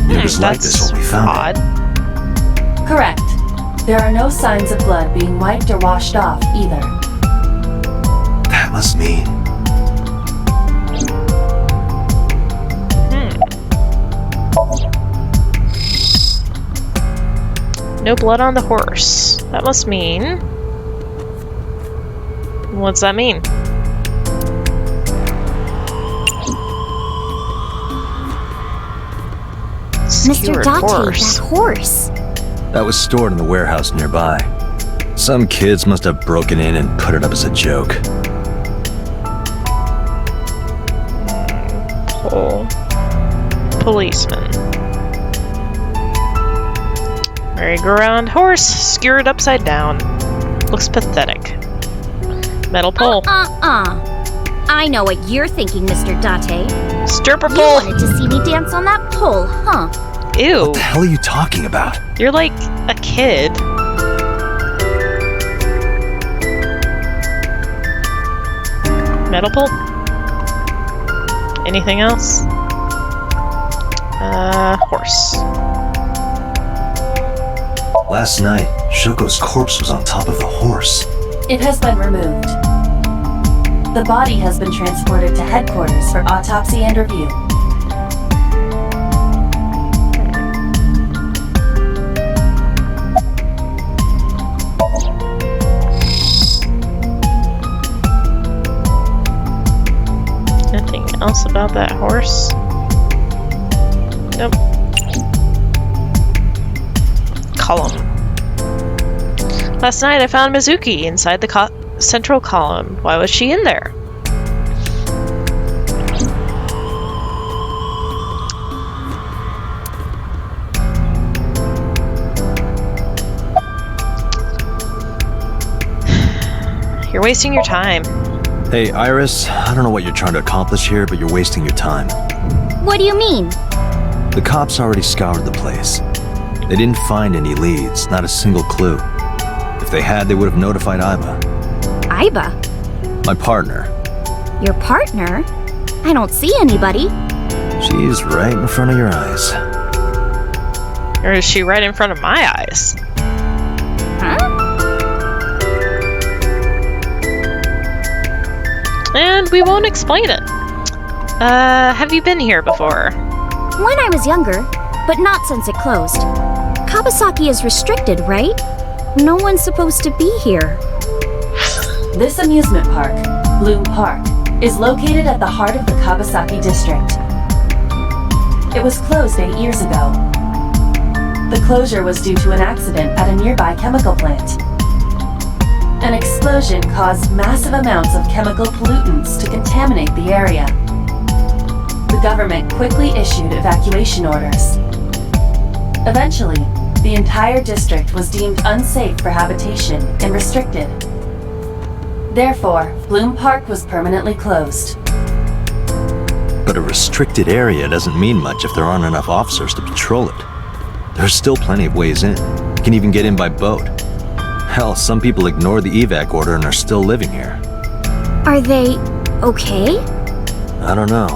It was like this when we found it. Correct. There are no signs of blood being wiped or washed off, either. That must mean... No blood on the horse. That must mean... What's that mean? Mr. Skewered Date, horse. that horse. That was stored in the warehouse nearby. Some kids must have broken in and put it up as a joke. Policeman. Merry-go-round horse skewered upside down. Looks pathetic. Metal pole. I know what you're thinking, Mr. Date. Stripper You pole. wanted to see me dance on that pole, huh? Ew. What the hell are you talking about? You're like a kid. Metal pulp? Anything else? Horse. Last night, Shoko's corpse was on top of the horse. It has been removed. The body has been transported to headquarters for autopsy and review. Nothing else about that horse? Nope. Column. Last night I found Mizuki inside the central column. Why was she in there? You're wasting your time. Hey, Iris, I don't know what you're trying to accomplish here, but you're wasting your time. What do you mean? The cops already scoured the place. They didn't find any leads, not a single clue. If they had, they would have notified Iba. Iba? My partner. Your partner? I don't see anybody. She's right in front of your eyes. Or is she right in front of my eyes? Huh? And we won't explain it. Have you been here before? When I was younger, but not since it closed. Kawasaki is restricted, right? No one's supposed to be here. This amusement park, Bloom Park, is located at the heart of the Kawasaki district. It was closed 8 years ago. The closure was due to an accident at a nearby chemical plant. An explosion caused massive amounts of chemical pollutants to contaminate the area. The government quickly issued evacuation orders. Eventually, the entire district was deemed unsafe for habitation and restricted. Therefore, Bloom Park was permanently closed. But a restricted area doesn't mean much if there aren't enough officers to patrol it. There's still plenty of ways in. You can even get in by boat. Hell, some people ignore the evac order and are still living here. Are they okay? I don't know.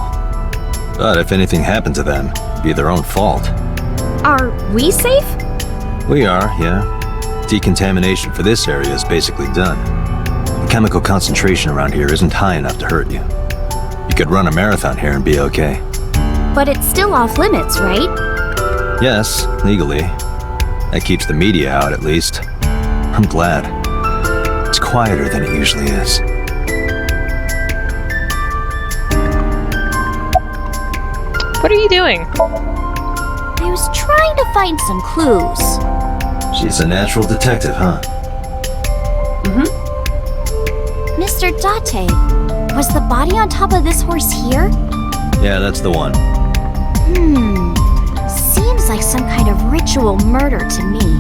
But if anything happened to them, it'd be their own fault. Are we safe? We are, yeah. Decontamination for this area is basically done. The chemical concentration around here isn't high enough to hurt you. You could run a marathon here and be okay. But it's still off limits, right? Yes, legally. That keeps the media out, at least. I'm glad. It's quieter than it usually is. What are you doing? I was trying to find some clues. She's a natural detective, huh? Mr. Date, was the body on top of this horse here? Yeah, that's the one. Seems like some kind of ritual murder to me.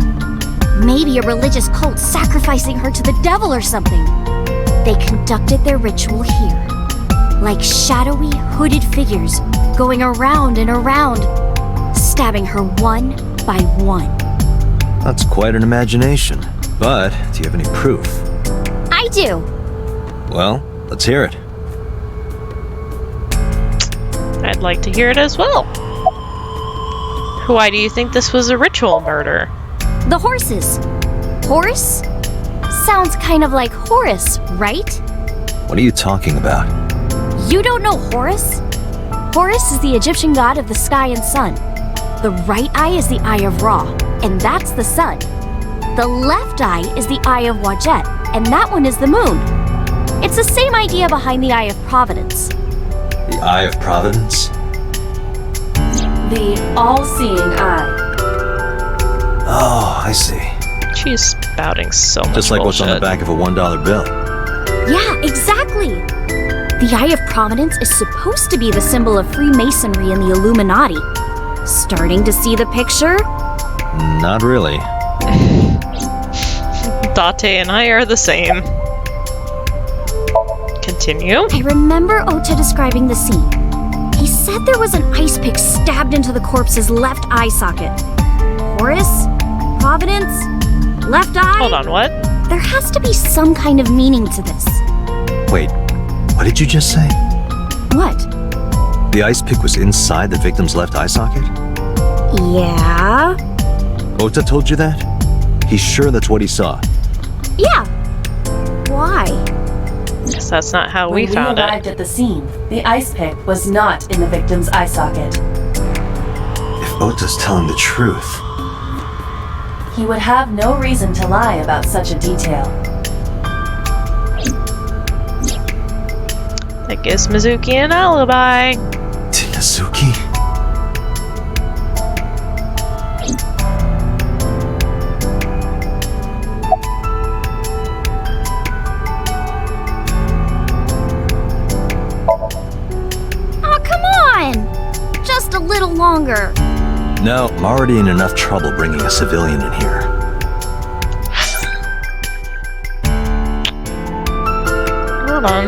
Maybe a religious cult sacrificing her to the devil or something. They conducted their ritual here. Like shadowy, hooded figures going around and around, stabbing her one by one. That's quite an imagination. But, do you have any proof? I do. Well, let's hear it. I'd like to hear it as well. Why do you think this was a ritual murder? The horses. Horse? Sounds kind of like Horus, right? What are you talking about? You don't know Horus? Horus is the Egyptian god of the sky and sun. The right eye is the eye of Ra, and that's the sun. The left eye is the eye of Wajet, and that one is the moon. It's the same idea behind the eye of Providence. The Eye of Providence? The all-seeing eye. Oh, I see. She's spouting so much Just like bullshit. what's on the back of a $1 bill. Yeah, exactly. The Eye of Providence is supposed to be the symbol of Freemasonry and the Illuminati. Starting to see the picture? Not really. Date and I are the same. Continue. I remember Ota describing the scene. He said there was an ice pick stabbed into the corpse's left eye socket. Horus? Providence? Left eye? Hold on, what? There has to be some kind of meaning to this. Wait, What did you just say? What? The ice pick was inside the victim's left eye socket? Yeah? Ota told you that? He's sure that's what he saw. Yeah. Why? Guess that's not how When we found it. arrived at the scene, the ice pick was not in the victim's eye socket. If Ota's telling the truth... He would have no reason to lie about such a detail. That gives Mizuki an alibi. Mizuki? Oh, come on! Just a little longer. No, I'm already in enough trouble bringing a civilian in here. Hold on.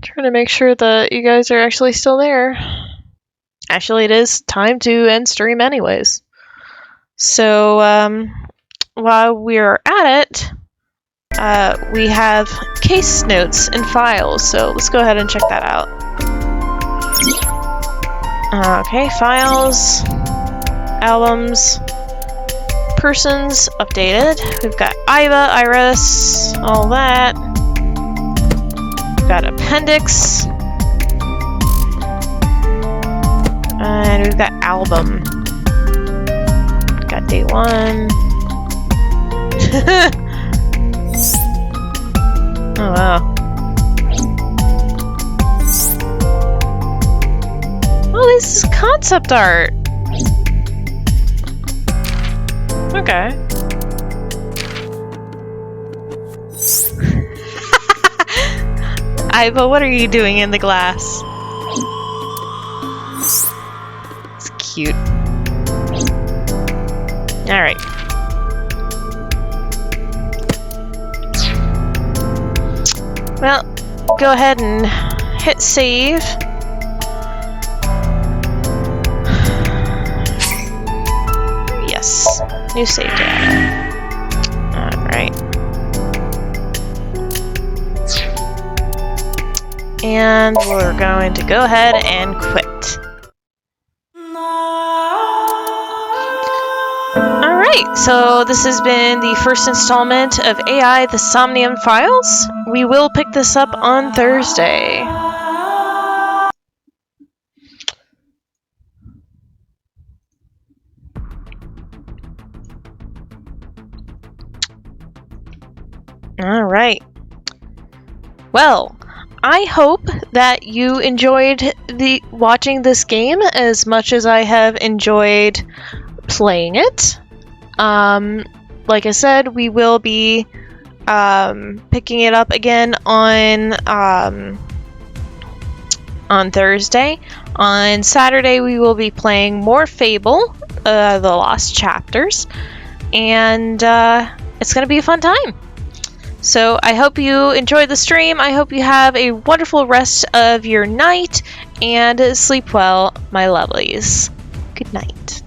Trying to make sure that you guys are actually still there. Actually, it is time to end stream anyways. So, while we're at it, we have case notes and files, so let's go ahead and check that out. Okay, files, albums, persons, updated. We've got Iva, Iris, all that. We've got appendix. And we've got album. Got date 1. Oh wow. Oh, this is concept art. Okay. Iva, what are you doing in the glass? It's cute. Alright. Well, go ahead and hit save. Yes, new save data. Alright. And we're going to go ahead and quit. Alright, so this has been the first installment of AI the Somnium Files. We will pick this up on Thursday. Alright. Well, I hope that you enjoyed watching this game as much as I have enjoyed playing it. Like I said, we will be picking it up again on Thursday. On Saturday, we will be playing more Fable, the Lost Chapters, and it's going to be a fun time. So I hope you enjoyed the stream. I hope you have a wonderful rest of your night, and sleep well, my lovelies. Good night.